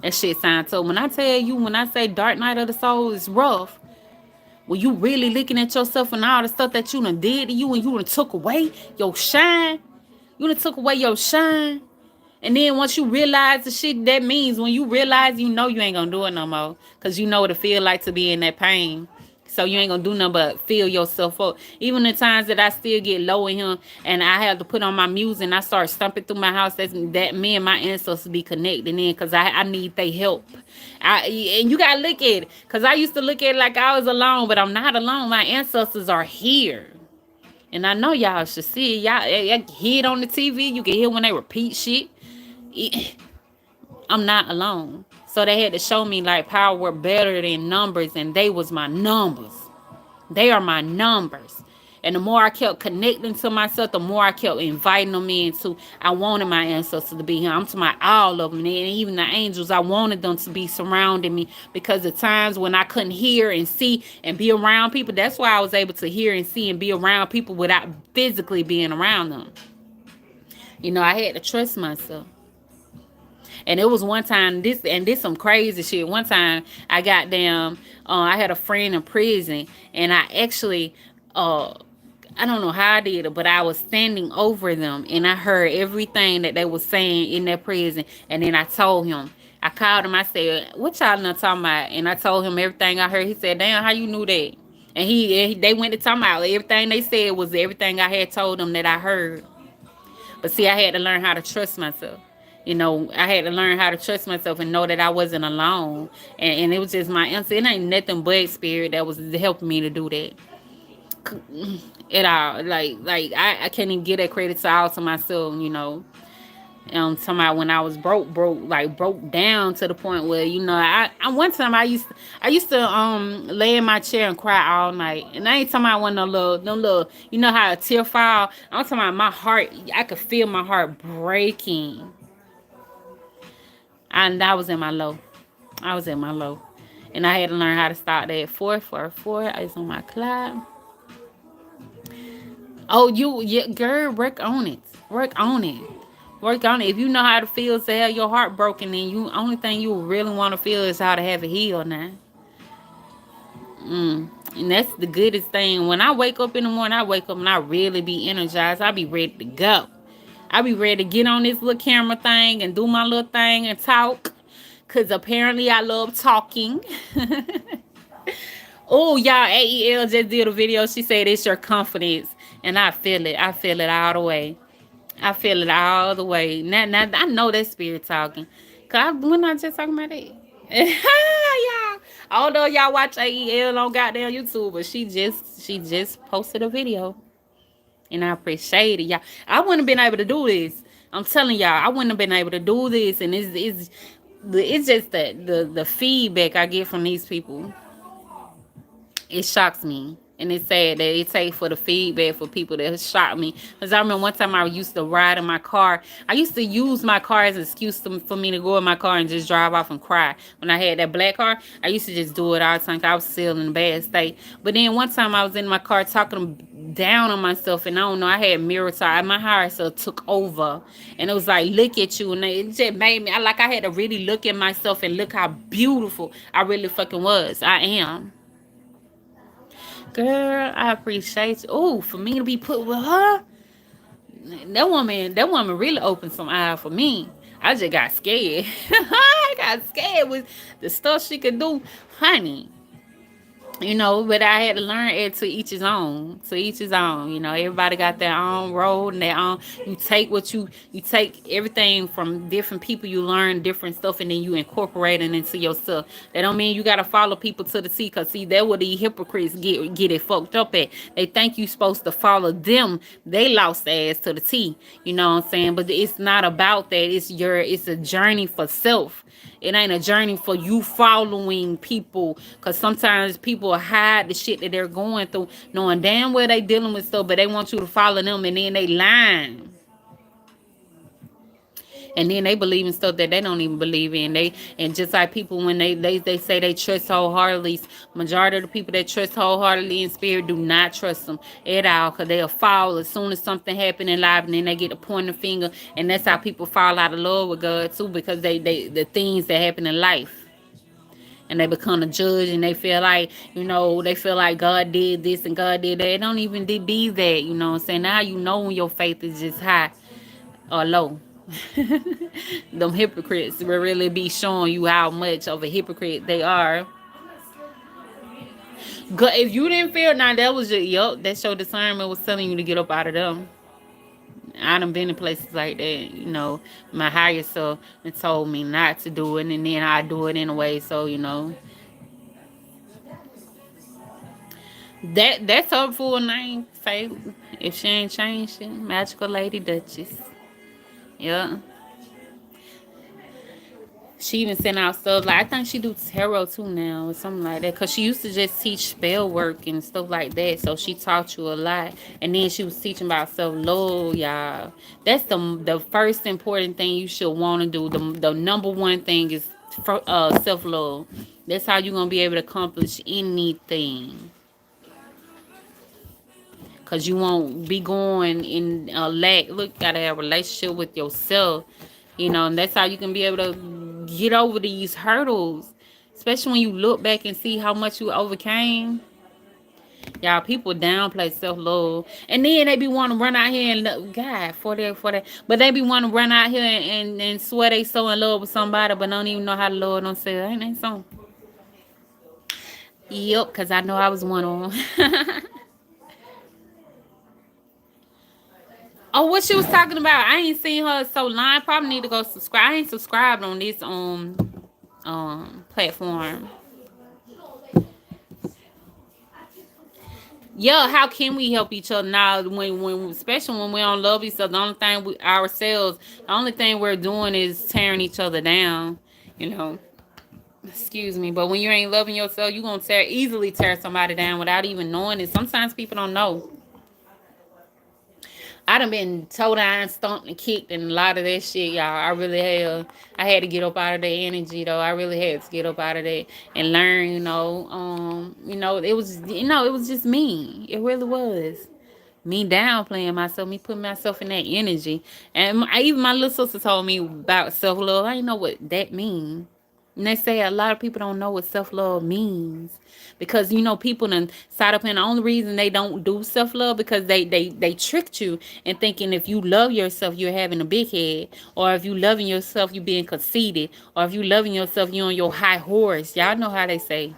That shit sound so. When I tell you, when I say dark night of the soul is rough, when you really looking at yourself and all the stuff that you done did to you, and you done took away your shine. You done took away your shine. And then once you realize the shit, that means when you realize, you know you ain't gonna do it no more. Because you know what it feel like to be in that pain. So you ain't gonna do nothing but fill yourself up. Even the times that I still get low in him and I have to put on my music and I start stumping through my house, that me and my ancestors be connected in because I need their help. And you gotta look at it. Because I used to look at it like I was alone, but I'm not alone. My ancestors are here. And I know y'all should see it. Y'all can hear it on the TV. You can hear when they repeat shit. I'm not alone. So they had to show me like power were better than numbers, and they was my numbers. They are my numbers. And the more I kept connecting to myself, the more I kept inviting them into. I wanted my ancestors to be here. I'm talking about all of them. And even the angels, I wanted them to be surrounding me because the times when I couldn't hear and see and be around people, that's why I was able to hear and see and be around people without physically being around them. You know, I had to trust myself. And it was one time, this some crazy shit. One time I got down, I had a friend in prison, and I actually, I don't know how I did it, but I was standing over them, and I heard everything that they were saying in that prison. And then I told him, I called him, I said, what y'all not talking about? And I told him everything I heard. He said, damn, how you knew that? And they went to talking about everything they said was everything I had told them that I heard. But see, I had to learn how to trust myself. You know, I had to learn how to trust myself and know that I wasn't alone. And it was just my answer. It ain't nothing but spirit that was helping me to do that. It all. Like I can't even give that credit to all to myself, you know. Talking about when I was broke, like broke down to the point where I one time I used to lay in my chair and cry all night, and I ain't talking about one of them little how a tear fall. I'm talking about my heart. I could feel my heart breaking, and I was in my low. I was in my low, and I had to learn how to stop that. 444 is on my clock. Oh, yeah, girl, work on it. Work on it. Work on it. If you know how to feel to have your heart broken, then you only thing you really want to feel is how to have it healed now. And that's the goodest thing. When I wake up in the morning, I wake up and I really be energized. I be ready to go. I be ready to get on this little camera thing and do my little thing and talk. Cause apparently I love talking. Oh, y'all, AEL just did a video. She said it's your confidence. And I feel it. I feel it all the way. I feel it all the way. Now I know that spirit talking. We're not just talking about it. Y'all. Although y'all watch AEL on goddamn YouTube, but she just posted a video. And I appreciate it, y'all. I wouldn't have been able to do this. I'm telling y'all, I wouldn't have been able to do this. And it's just the feedback I get from these people. It shocks me. And it's sad that it takes for the feedback for people that shock me. Because I remember one time I used to ride in my car. I used to use my car as an excuse for me to go in my car and just drive off and cry. When I had that black car, I used to just do it all the time. 'Cause I was still in a bad state. But then one time I was in my car talking down on myself. And I don't know, I had mirror talk. My heart so took over. And it was like, look at you. And it just made me, I had to really look at myself and look how beautiful I really fucking was. I am. Girl, I appreciate you. Oh, for me to be put with her, that woman really opened some eyes for me. I just got scared. I got scared with the stuff she could do, honey. But I had to learn it to each his own. To each his own. Everybody got their own road and their own. You take you take everything from different people. You learn different stuff and then you incorporate it into yourself. That don't mean you gotta follow people to the T. Cause see, that's where the hypocrites get it fucked up at. They think you supposed to follow them. They lost their ass to the T. You know what I'm saying? But it's not about that. It's a journey for self. It ain't a journey for you following people. Because sometimes people hide the shit that they're going through, knowing damn well they dealing with stuff, but they want you to follow them and then they lying. And then they believe in stuff that they don't even believe in. And just like people when they say they trust wholeheartedly, majority of the people that trust wholeheartedly in spirit do not trust them at all, because they'll fall as soon as something happen in life, and then they get to point the finger, and that's how people fall out of love with God too, because they the things that happen in life. And they become a judge, and they feel like God did this and God did that. It don't even be that, what I'm saying? Now you know when your faith is just high or low. Them hypocrites will really be showing you how much of a hypocrite they are. If you didn't feel, now that was that's your discernment was telling you to get up out of them. I done been in places like that, my higher self told me not to do it, and then I do it anyway. So that's her full name. Say if she ain't changed it, Magical Lady Duchess. Yeah. She even sent out stuff like I think she do tarot too now or something like that. Cause she used to just teach spell work and stuff like that. So she taught you a lot. And then she was teaching about self love, y'all. That's the first important thing you should want to do. The number one thing is self love. That's how you're gonna be able to accomplish anything. Cause you won't be going in a lack. Look, you gotta have a relationship with yourself. And that's how you can be able to get over these hurdles. Especially when you look back and see how much you overcame. Y'all, people downplay self-love. And then they be wanting to run out here and look, God, for that. But they be wanting to run out here and swear they so in love with somebody, but don't even know how to love themselves. Ain't that something? Yep, because I know I was one of them. Oh, what she was talking about? I ain't seen her so long. Probably need to go subscribe. I ain't subscribed on this platform. Yeah, how can we help each other now when especially when we don't love each other? The only thing we ourselves, the only thing we're doing is tearing each other down. You know, excuse me. But when you ain't loving yourself, you gonna easily tear somebody down without even knowing it. Sometimes people don't know. I done been toe down, stomped, and kicked, and a lot of that shit, y'all. I really have. I had to get up out of that energy, though. I really had to get up out of that and learn. It was just me. It really was me downplaying myself, me putting myself in that energy. And even my little sister told me about self love. I didn't know what that means. And they say a lot of people don't know what self love means because people done side up, and the only reason they don't do self love because they tricked you in thinking if you love yourself you're having a big head, or if you loving yourself you being conceited, or if you loving yourself you on your high horse. Y'all know how they say.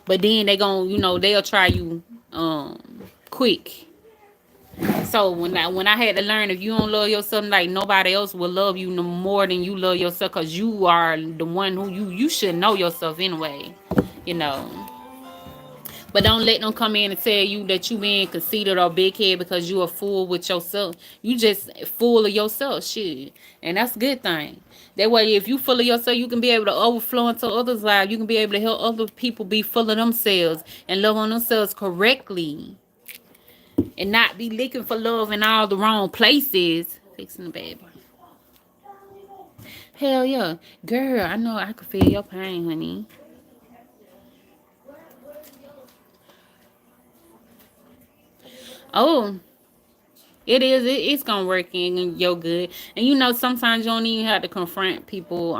But then they gon' they'll try you quick. So when I had to learn, if you don't love yourself, like nobody else will love you no more than you love yourself, because you are the one who you should know yourself anyway, you know. But don't let them come in and tell you that you being conceited or big head because you are full with yourself. You just full of yourself, shit, and that's a good thing. That way, if you full of yourself, you can be able to overflow into others' lives. You can be able to help other people be full of themselves and love on themselves correctly, and not be looking for love in all the wrong places. Fixing the baby. Hell yeah. Girl, I know I could feel your pain, honey. Oh, it is. It's gonna work in your good. And sometimes you don't even have to confront people.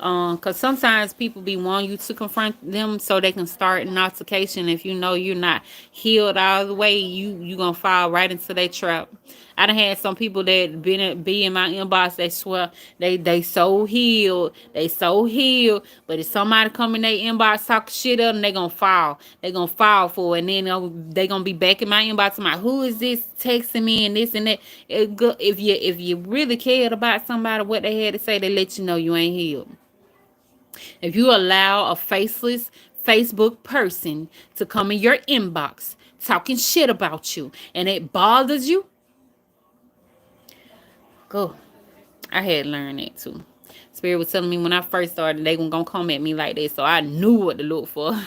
Cause sometimes people be wanting you to confront them so they can start an altercation. If you're not healed all the way, you gonna fall right into that trap. I done had some people that be in my inbox. They swear they so healed, but if somebody come in their inbox talk shit up, and they gonna fall for it. And then they gonna be back in my inbox. My who is this texting me and this and that. If you really cared about somebody, what they had to say, they let you know you ain't healed. If you allow a faceless Facebook person to come in your inbox talking shit about you and it bothers you, go. I had learned that too. Spirit was telling me when I first started, they gonna come at me like that, so I knew what to look for.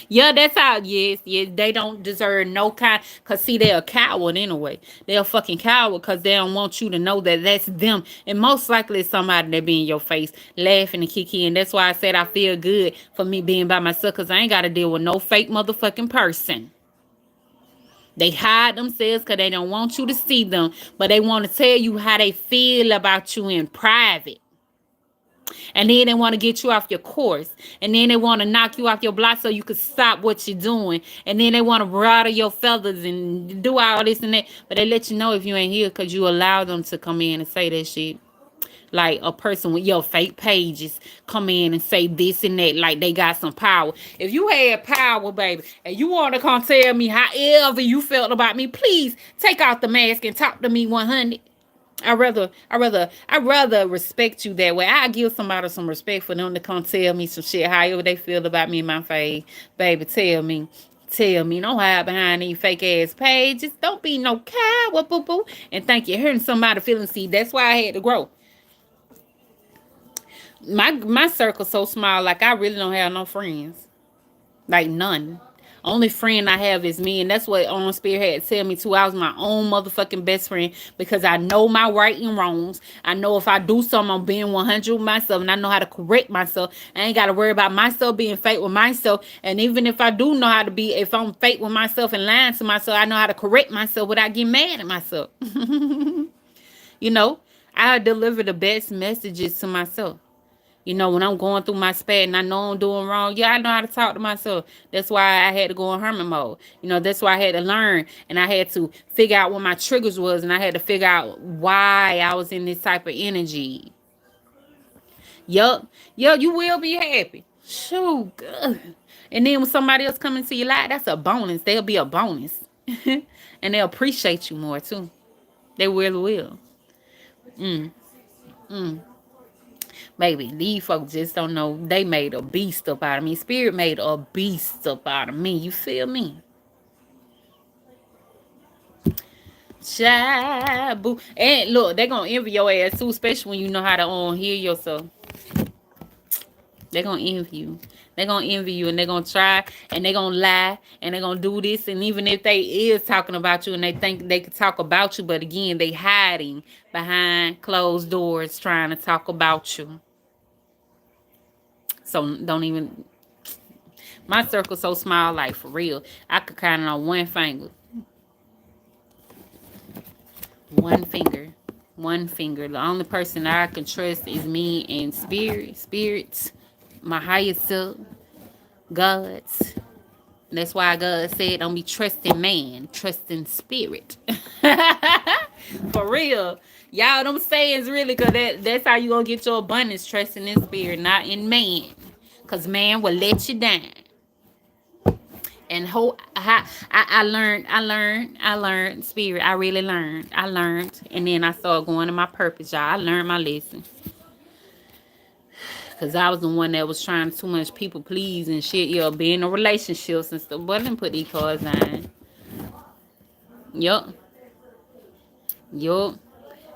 Yeah, that's how. Yes, they don't deserve no kind. Cause see, they're a coward anyway. They're a fucking coward because they don't want you to know that that's them. And most likely it's somebody that be in your face laughing and kicking. That's why I said I feel good for me being by myself, cause I ain't got to deal with no fake motherfucking person. They hide themselves because they don't want you to see them, but they want to tell you how they feel about you in private. And then they want to get you off your course. And then they want to knock you off your block so you can stop what you're doing. And then they want to rattle your feathers and do all this and that. But they let you know if you ain't here because you allow them to come in and say that shit. Like a person with your fake pages come in and say this and that, like they got some power. If you had power, baby, and you want to come tell me however you felt about me, please take out the mask and talk to me 100. I rather respect you that way. I give somebody some respect for them to come tell me some shit, however they feel about me in my face. Baby, tell me. Tell me. Don't hide behind these fake ass pages. Don't be no coward, boo boo. And thank you. Hurting somebody feeling. See, that's why I had to grow. My circle so small, like I really don't have no friends. Like none. Only friend I have is me, and that's what on Spirit had to tell me too. I was my own motherfucking best friend because I know my right and wrongs. I know if I do something, I'm being 100 with myself, and I know how to correct myself. I ain't got to worry about myself being fake with myself. And even if I do know how to be, if I'm fake with myself and lying to myself, I know how to correct myself without getting mad at myself. you know, I deliver the best messages to myself. When I'm going through my spat and I know I'm doing wrong, yeah, I know how to talk to myself. That's why I had to go in hermit mode. That's why I had to learn, and I had to figure out what my triggers was, and I had to figure out why I was in this type of energy. Yup. Yeah, you will be happy. Shoot, good. And then when somebody else come into your life, that's a bonus. They'll be a bonus. And they'll appreciate you more too. They really will. Mm. Baby, these folks just don't know. They made a beast up out of me. Spirit made a beast up out of me. You feel me? Shabu. And look, they gonna envy your ass too, especially when you know how to hear yourself. They gonna envy you. They gonna envy you, and they gonna try, and they gonna lie, and they gonna do this. And even if they is talking about you, and they think they could talk about you, but again, they hiding behind closed doors, trying to talk about you. So don't even. My circle so small, like for real. I could count it on one finger. One finger. One finger. The only person that I can trust is me and spirits, my highest self, God's. That's why God said, don't be trusting man, trusting spirit. For real. Y'all, them sayings really, because that's how you going to get your abundance, trusting in spirit, not in man. Because man will let you down. And I learned spirit. I really learned. And then I started going to my purpose, y'all. I learned my lesson. Because I was the one that was trying too much people please and shit. Yeah, being in relationships and stuff. But I didn't put these cards on. Yup. Yup.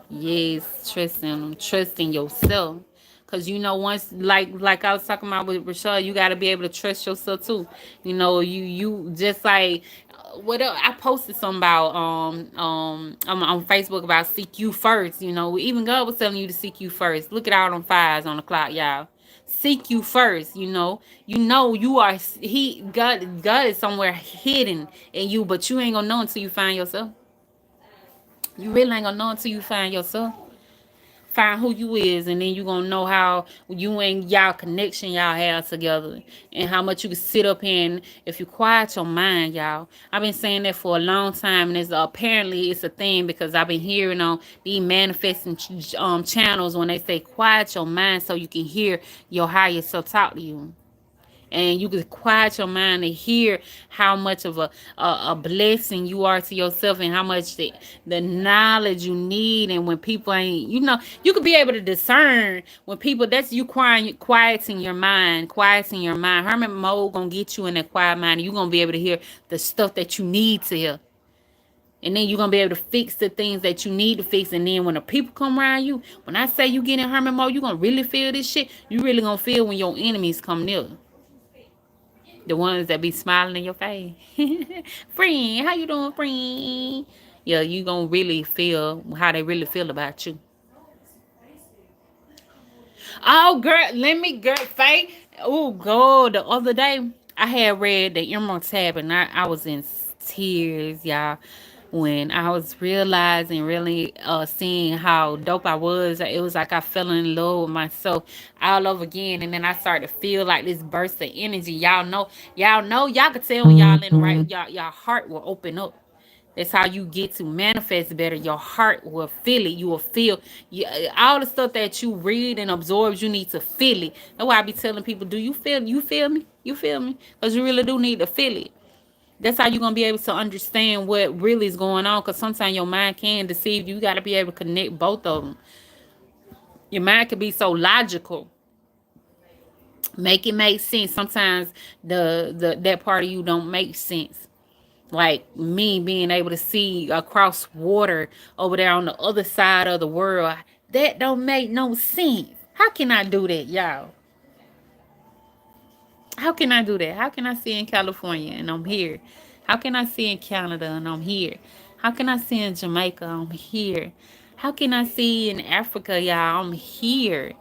Yes, trusting yourself. Cause you know, once like I was talking about with Rashad, you gotta be able to trust yourself too. You know, you just like what else? I posted something about on Facebook about seek you first. You know, even God was telling you to seek you first. Look at all them fires on the clock, y'all. Seek you first. You know you are God is somewhere hidden in you, but you ain't gonna know until you find yourself. You really ain't gonna know until you find yourself. Find who you is, and then you gonna know how you and y'all connection y'all have together, and how much you can sit up here and if you quiet your mind, y'all. I've been saying that for a long time, and it's apparently it's a thing because I've been hearing on these manifesting channels when they say quiet your mind so you can hear your higher self talk to you. And you can quiet your mind to hear how much of a blessing you are to yourself, and how much the knowledge you need. And when people ain't, you could be able to discern when people, that's you quieting your mind, Hermit mode gonna get you in that quiet mind, and you're gonna be able to hear the stuff that you need to hear. And then you're gonna be able to fix the things that you need to fix. And then when the people come around you, when I say you get in hermit mode, you're gonna really feel this shit. You really gonna feel when your enemies come near. The ones that be smiling in your face. Friend, how you doing, friend? Yeah, you gonna really feel how they really feel about you. Oh, girl, Faye. Oh, God, the other day, I had read the Emerald Tab, and I was in tears, y'all, when I was realizing, really seeing how dope I was. It was like I fell in love with myself all over again, and then I started to feel like this burst of energy. Y'all could tell when y'all in the right, y'all heart will open up. That's how you get to manifest better. Your heart will feel it. You will feel all the stuff that you read and absorb. You need to feel it. That's why I be telling people, do you feel? You feel me? You feel me? Because you really do need to feel it. That's how you're going to be able to understand what really is going on. Because sometimes your mind can deceive you. You got to be able to connect both of them. Your mind can be so logical. Make it make sense. Sometimes that part of you don't make sense. Like me being able to see across water over there on the other side of the world. That don't make no sense. How can I do that, y'all? How can I do that? How can I see in California and I'm here? How can I see in Canada and I'm here? How can I see in Jamaica? I'm here. How can I see in Africa, y'all? I'm here.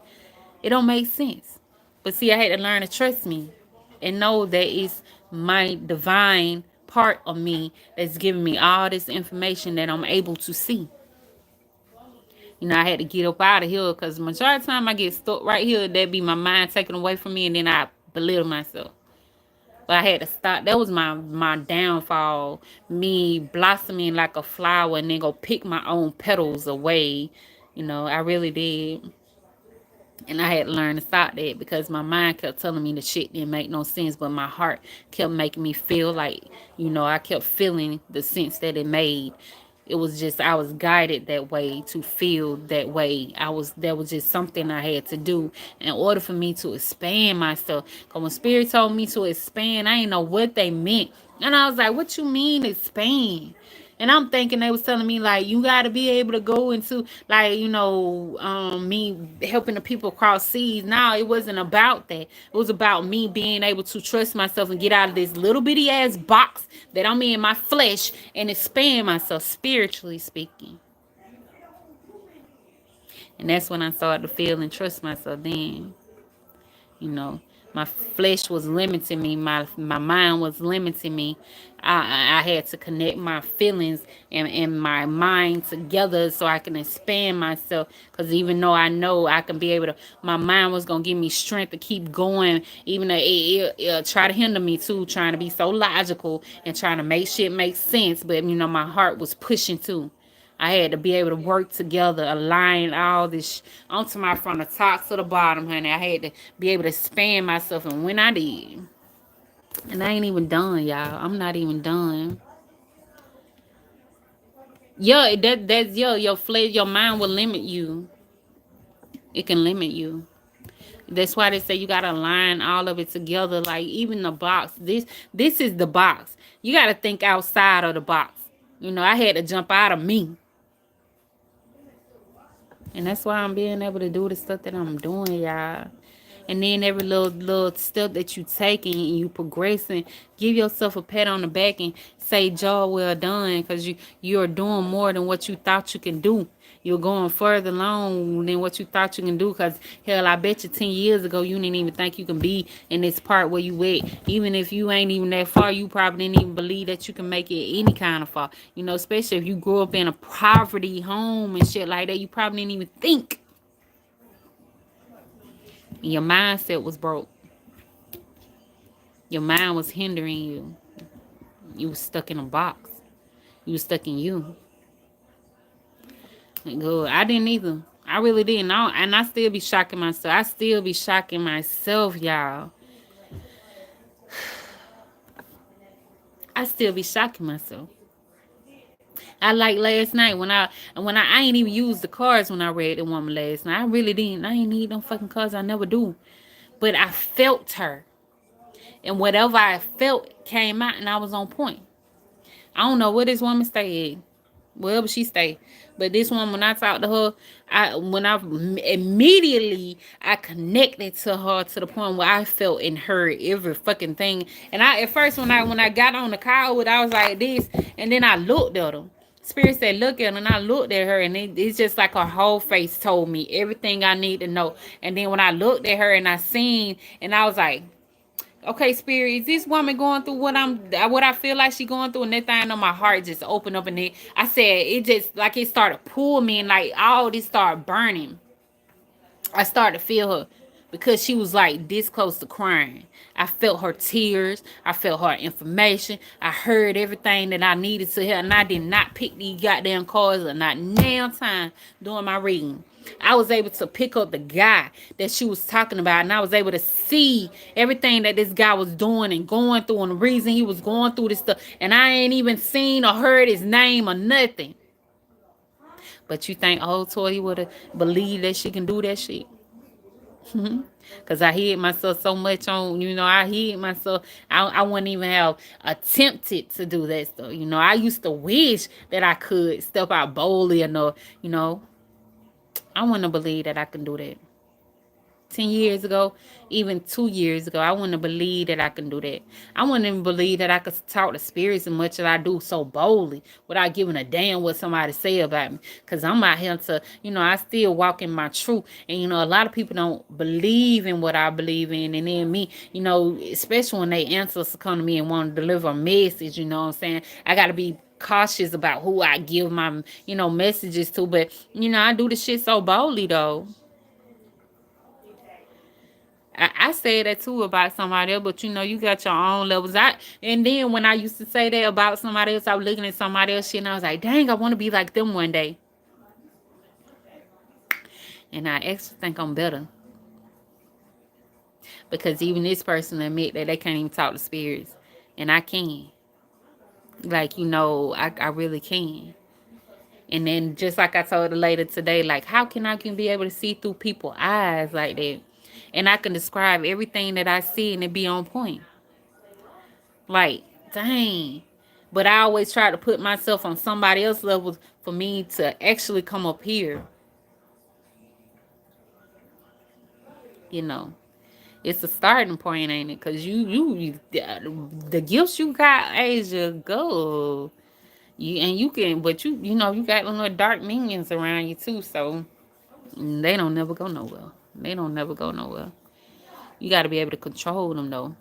It don't make sense. But see, I had to learn to trust me and know that it's my divine part of me that's giving me all this information that I'm able to see. I had to get up out of here because majority of the time I get stuck right here. That be my mind taken away from me, and then I belittle myself. But I had to stop. That was my downfall. Me blossoming like a flower and then go pick my own petals away. I really did. And I had to learn to stop that because my mind kept telling me the shit didn't make no sense. But my heart kept making me feel like, I kept feeling the sense that it made. It was just I was guided that way to feel that way. That was just something I had to do in order for me to expand myself. Cause when Spirit told me to expand, I didn't know what they meant. And I was like, what you mean expand? And I'm thinking they was telling me like you gotta be able to go into like, me helping the people cross seas. Now it wasn't about that. It was about me being able to trust myself and get out of this little bitty ass box that I'm in my flesh and expand myself spiritually speaking. And that's when I started to feel and trust myself then. You know, my flesh was limiting me. My mind was limiting me. I had to connect my feelings and my mind together so I can expand myself. Because even though I know I can be able to, my mind was going to give me strength to keep going. Even though it try to hinder me too, trying to be so logical and trying to make shit make sense. But, my heart was pushing too. I had to be able to work together, align all this onto my from the top to the bottom, honey. I had to be able to expand myself, and when I did, and I ain't even done, y'all. I'm not even done. Yeah, that's your flesh, your mind will limit you. It can limit you. That's why they say you gotta align all of it together. Like even the box. This is the box. You gotta think outside of the box. I had to jump out of me. And that's why I'm being able to do the stuff that I'm doing, y'all. And then every little step that you taking and you progressing, give yourself a pat on the back and say, "Job, well done," because you're doing more than what you thought you can do. You're going further along than what you thought you can do. Because hell, I bet you 10 years ago you didn't even think you can be in this part where you at. Even if you ain't even that far, you probably didn't even believe that you can make it any kind of far. Especially if you grew up in a poverty home and shit like that, you probably didn't even think. Your mindset was broke. Your mind was hindering you. You was stuck in a box. You was stuck in you. Good. I didn't either. I really didn't. And I still be shocking myself. I still be shocking myself, y'all. I still be shocking myself. I like last night when I ain't even used the cards when I read the woman last night. I really didn't. I ain't need them fucking cards. I never do. But I felt her. And whatever I felt came out and I was on point. I don't know where this woman stayed. Wherever she stay. But this one, when I talked to her, immediately I connected to her to the point where I felt and heard every fucking thing. And I at first when I got on the call with, I was like this, and then I looked at her. Spirit said, "Look at her," and I looked at her, and it's just like her whole face told me everything I need to know. And then when I looked at her and I seen, and I was like, okay, Spirit, is this woman going through what I feel like she going through? And that thing on my heart just opened up, and I said it just like it started pulling me, and like all this started burning. I started to feel her because she was like this close to crying. I felt her tears. I felt her information. I heard everything that I needed to hear, and I did not pick these goddamn cards or not nail time during my reading. I was able to pick up the guy that she was talking about, and I was able to see everything that this guy was doing and going through, and the reason he was going through this stuff. And I ain't even seen or heard his name or nothing. But you think old Toy would have believed that she can do that shit? Because I hid myself so much on, I hid myself. I wouldn't even have attempted to do that stuff. I used to wish that I could step out boldly enough. I wouldn't have believed that I can do that. 10 years ago, even 2 years ago, I wouldn't have believed that I can do that. I wouldn't even believe that I could talk to spirits as much as I do so boldly without giving a damn what somebody say about me. Because I'm out here to, I still walk in my truth. And, a lot of people don't believe in what I believe in. And then me, especially when they ancestors come to me and want to deliver a message, you know what I'm saying? I got to be cautious about who I give my, messages to. But, I do the shit so boldly, though. I said that too about somebody else, but you got your own levels. And then when I used to say that about somebody else, I was looking at somebody else shit and I was like, dang, I want to be like them one day. And I actually think I'm better. Because even this person admit that they can't even talk to spirits. And I can. Like, I really can. And then just like I told the lady today, like how can be able to see through people's eyes like that? And I can describe everything that I see and it be on point. Like, dang. But I always try to put myself on somebody else's level for me to actually come up here. You know, it's a starting point, ain't it? Cause you the gifts you got, Asia, go. You can, but you know you got little dark minions around you too, so they don't never go nowhere. They don't never go nowhere. You got to be able to control them though.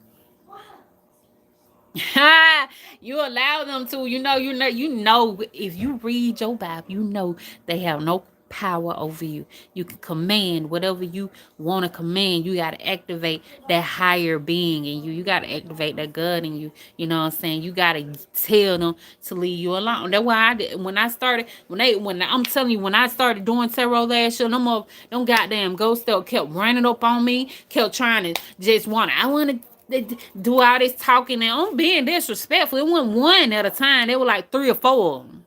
You allow them to. You know. If you read your Bible, you know they have no power over you. You can command whatever you want to command. You got to activate that higher being in you. You got to activate that God in you. You know what I'm saying? You got to tell them to leave you alone. That's why I did when I started. When I'm telling you, when I started doing tarot last year, them goddamn ghosts still kept running up on me, kept trying to just I want to they do all this talking and I'm being disrespectful. It wasn't one at a time. There were like 3 or 4 of them.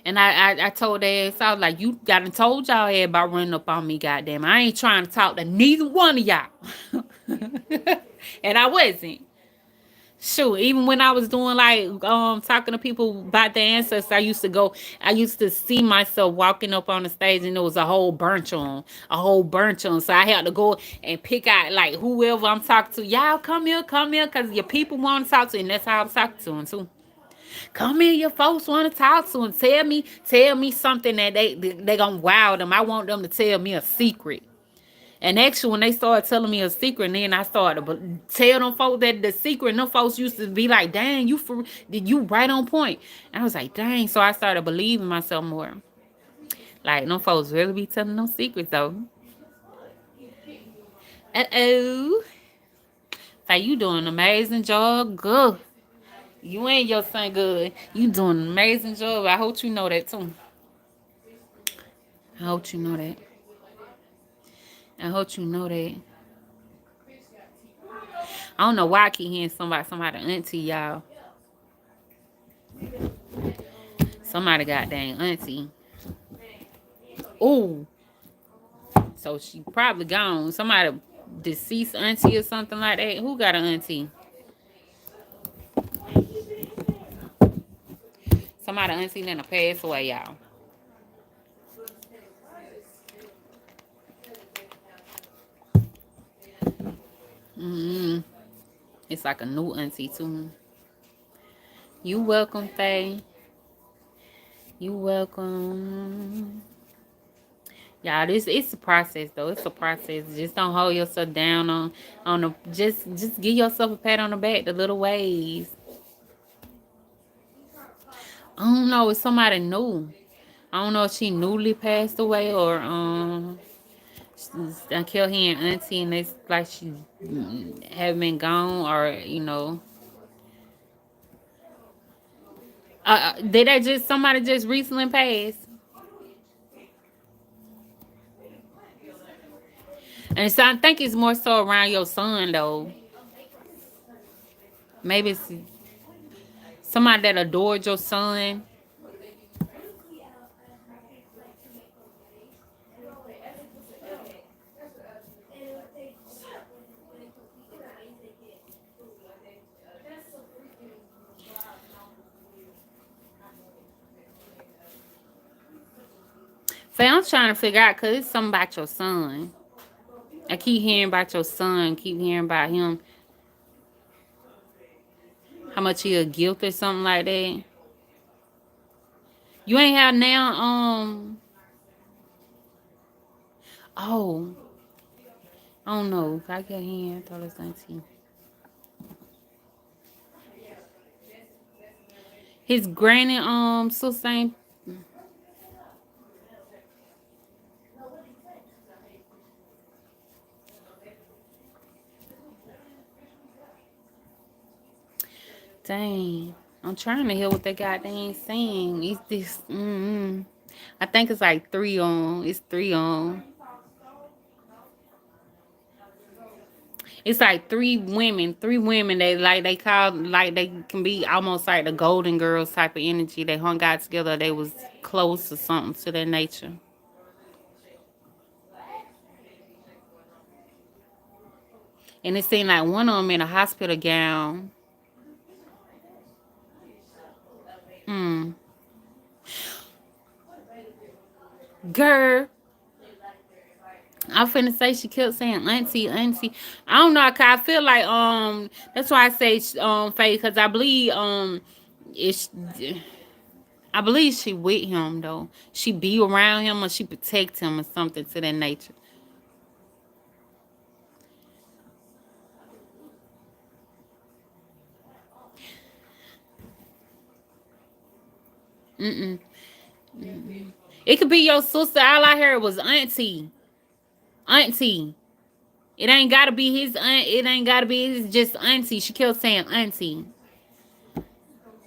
And I told their ass, I was like, you got to told y'all about running up on me, goddamn. I ain't trying to talk to neither one of y'all. And I wasn't. Shoot, even when I was doing like talking to people about the ancestors, I used to see myself walking up on the stage and there was a whole bunch on. So I had to go and pick out like whoever I'm talking to. Y'all come here, cause your people want to talk to you, and that's how I was talking to them too. Come here, your folks want to talk to and tell me something that they gonna wow them. I want them to tell me a secret. And actually, when they started telling me a secret, and then I started to tell them folks that the secret, and them folks used to be like, dang, did you right on point? And I was like, dang. So I started believing myself more. Like, them folks really be telling them secrets, though. Uh-oh. Like, you doing an amazing job. Good. You and your son good. You doing an amazing job. I hope you know that, too. I hope you know that. I hope you know that. I don't know why I keep hearing somebody auntie, y'all. Somebody got dang auntie. Ooh. So she probably gone. Somebody deceased auntie or something like that. Who got an auntie? Somebody auntie then passed away, y'all. Mm-hmm. It's like a new auntie too. You welcome, Faye. You welcome. Y'all, it's a process though. It's a process. Just don't hold yourself down on the just give yourself a pat on the back the little ways. I don't know, it's somebody new. I don't know if she newly passed away or I kept hearing auntie and it's like she have been gone or did that just somebody just recently passed? And so I think it's more so around your son though. Maybe it's somebody that adored your son. So I'm trying to figure out because it's something about your son. I keep hearing about your son, keep hearing about him, how much he a guilt or something like that. You ain't have now, oh, I don't know. I got here, I thought it was 19. His granny, still same. Dang. I'm trying to hear what they goddamn saying. It's this, I think it's like 3 on. It's 3 on. It's like three women. They call like they can be almost like the Golden Girls type of energy. They hung out together. They was close or something to that nature. And it seemed like one of them in a hospital gown. Hmm. Girl, I'm finna say she kept saying auntie, auntie. I don't know. 'Cause I feel like that's why I say Faye, because I believe it's I believe she with him though. She be around him or she protect him or something to that nature. Mm-mm. It could be your sister. All I heard was auntie, auntie. It ain't gotta be his aunt. It ain't gotta be his just auntie. She kept saying auntie.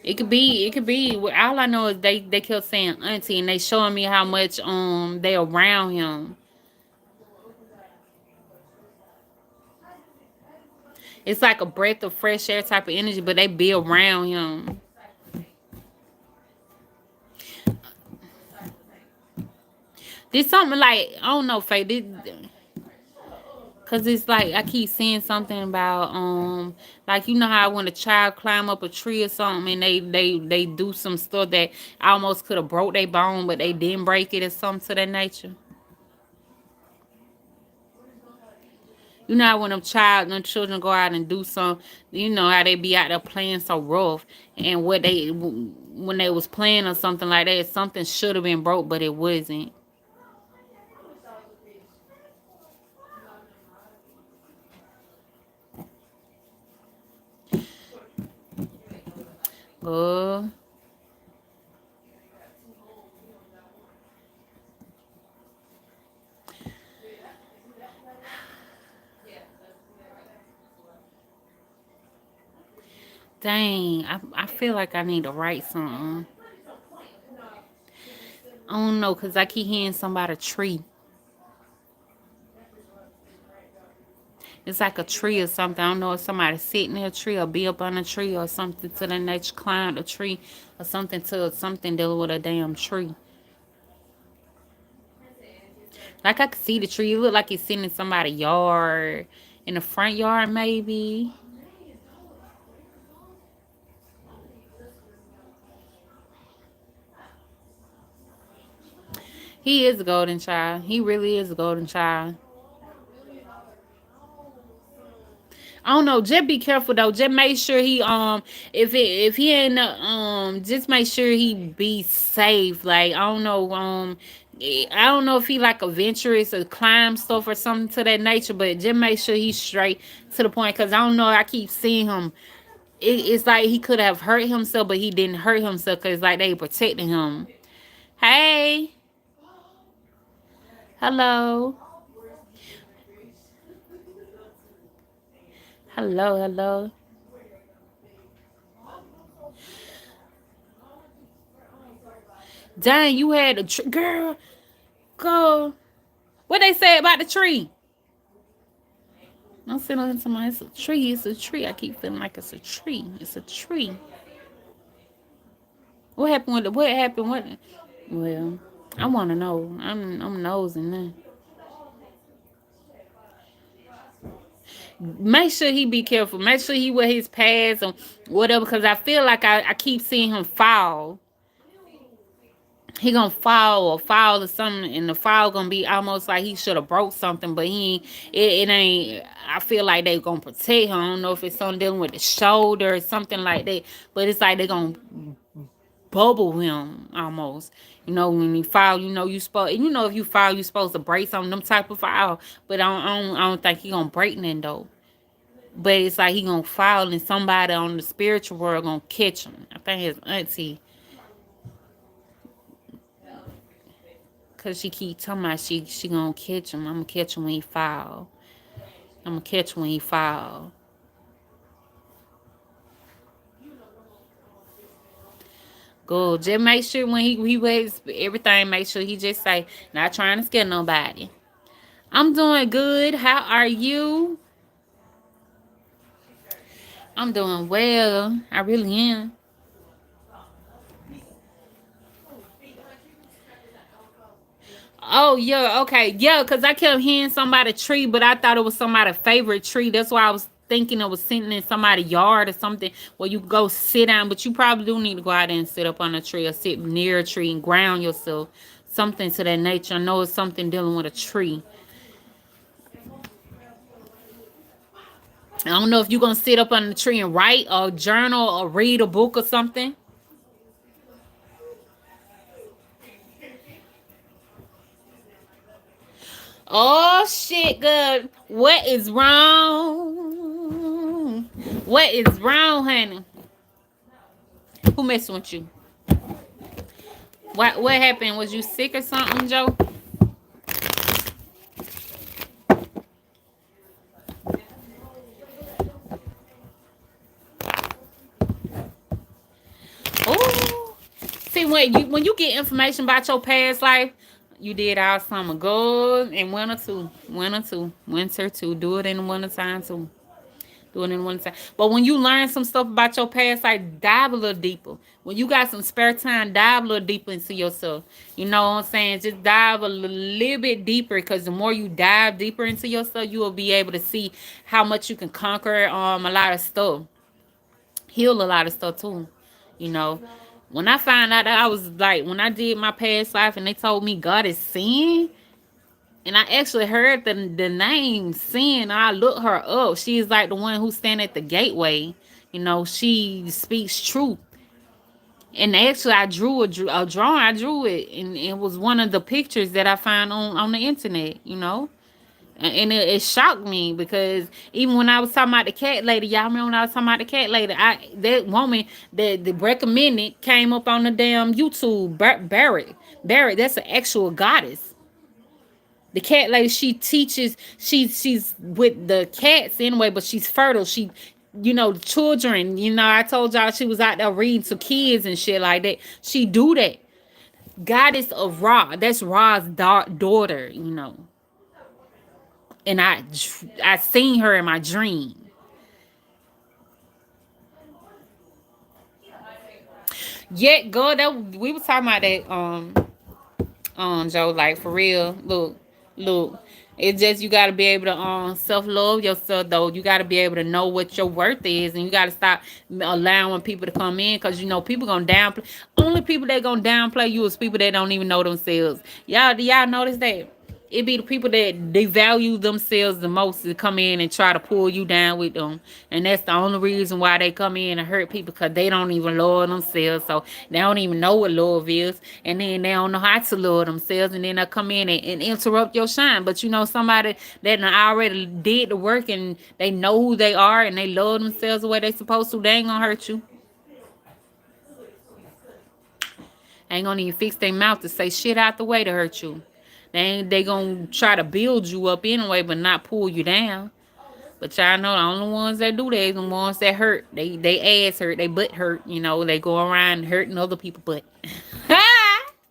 It could be. It could be. All I know is they kept saying auntie, and they showing me how much they around him. It's like a breath of fresh air type of energy, but they be around him. There's something like I don't know, Faye. Cause it's like I keep seeing something about like you know how when a child climb up a tree or something and they do some stuff that almost could have broke their bone but they didn't break it or something to that nature. You know how when them children go out and do some, you know how they be out there playing so rough, and what they when they was playing or something like that, something should have been broke, but it wasn't. Uh, dang, I feel like I need to write something. I don't know, cause I keep hearing something about a tree. It's like a tree or something. I don't know if somebody sitting in a tree or be up on a tree or something to the nature, climb a tree or something to something dealing with a damn tree. Like I could see the tree. It look like it's sitting in somebody's yard, in the front yard maybe. He is a golden child. He really is a golden child. I don't know. Just be careful though. Just make sure he if he ain't just make sure he be safe. Like I don't know if he like adventurous or climb stuff or something to that nature, but just make sure he's straight to the point. Cause I don't know. I keep seeing him. It's like he could have hurt himself, but he didn't hurt himself. Cause like they protecting him. Hey, hello, hello, hello. Dang, you had a girl. Go. What they say about the tree? I'm feeling somebody. It's a tree. It's a tree. I keep feeling like it's a tree. It's a tree. What happened with the? What happened? What? Well, I want to know. I'm nosing now. Make sure he be careful. Make sure he wear his pads or whatever. Cause I feel like I keep seeing him fall. He gonna fall or something, and the fall gonna be almost like he should have broke something, but he ain't, it ain't. I feel like they gonna protect him. I don't know if it's something dealing with the shoulder or something like that, but it's like they gonna bubble him almost. You know when you fall, you know you supposed, you know if you fall, you supposed to break something, them type of fall. But I don't think he gonna break nothing though. But it's like he gonna fall, and somebody on the spiritual world gonna catch him. I think his auntie. Cause she keep talking about she gonna catch him. I'm gonna catch him when he fall. I'm gonna catch him when he fall. Good. Just make sure when he wears everything, make sure he just say, not trying to scare nobody. I'm doing good. How are you? I'm doing well. I really am. Oh yeah, okay, yeah. Cause I kept hearing somebody's tree, but I thought it was somebody's favorite tree. That's why I was thinking it was sitting in somebody's yard or something where you go sit down. But you probably do need to go out there and sit up on a tree or sit near a tree and ground yourself. Something to that nature. I know it's something dealing with a tree. I don't know if you're gonna sit up on the tree and write or journal or read a book or something. Oh shit, good. What is wrong? What is wrong, honey? Who messing with you? What happened? Was you sick or something, Joe? Oh, see when you get information about your past life, you did all summer good and winter too. Do it in the winter time too. Do it in one time. But when you learn some stuff about your past, like dive a little deeper. When you got some spare time, dive a little deeper into yourself. You know what I'm saying? Just dive a little bit deeper, because the more you dive deeper into yourself, you will be able to see how much you can conquer a lot of stuff. Heal a lot of stuff too. You know. When I found out that I was like, when I did my past life and they told me God is sin, and I actually heard the name Sin. I looked her up. She's like the one who stand at the gateway. You know, she speaks truth. And actually, I drew a drawing. I drew it, and it was one of the pictures that I found on the internet. You know, and it shocked me, because even when I was talking about the cat lady, y'all remember when I was talking about the cat lady? That woman that the recommended came up on the damn YouTube. Barrett, that's an actual goddess. The cat lady, she teaches, she's with the cats anyway, but she's fertile. She, the children, I told y'all she was out there reading to kids and shit like that. She do that. Goddess of Ra. That's Ra's daughter. And I seen her in my dream. Yet, God, that we was talking about that. Joe, like for real. Look. It's just you gotta be able to self love yourself though. You gotta be able to know what your worth is, and you gotta stop allowing people to come in, because people gonna downplay. Only people that gonna downplay you is people that don't even know themselves. Do y'all notice that? It be the people that devalue themselves the most to come in and try to pull you down with them. And that's the only reason why they come in and hurt people, because they don't even love themselves. So they don't even know what love is. And then they don't know how to love themselves. And then they come in and interrupt your shine. But somebody that already did the work and they know who they are and they love themselves the way they supposed to, they ain't gonna hurt you. Ain't gonna even fix their mouth to say shit out the way to hurt you. They gonna try to build you up anyway, but not pull you down. But y'all know the only ones that do that is the ones that hurt. They ass hurt, they butt hurt. They go around hurting other people butt.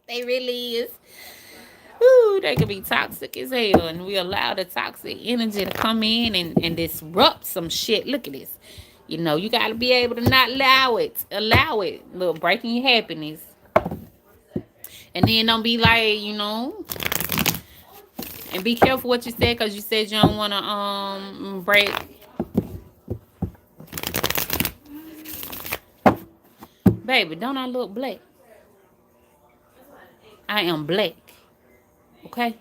They really is. Ooh, they can be toxic as hell, and we allow the toxic energy to come in and disrupt some shit. Look at this. You gotta be able to not allow it. Allow it. Look, breaking your happiness. And then don't be like, and be careful what you said, because you said you don't want to break. Baby, don't I look black? I am black. Okay?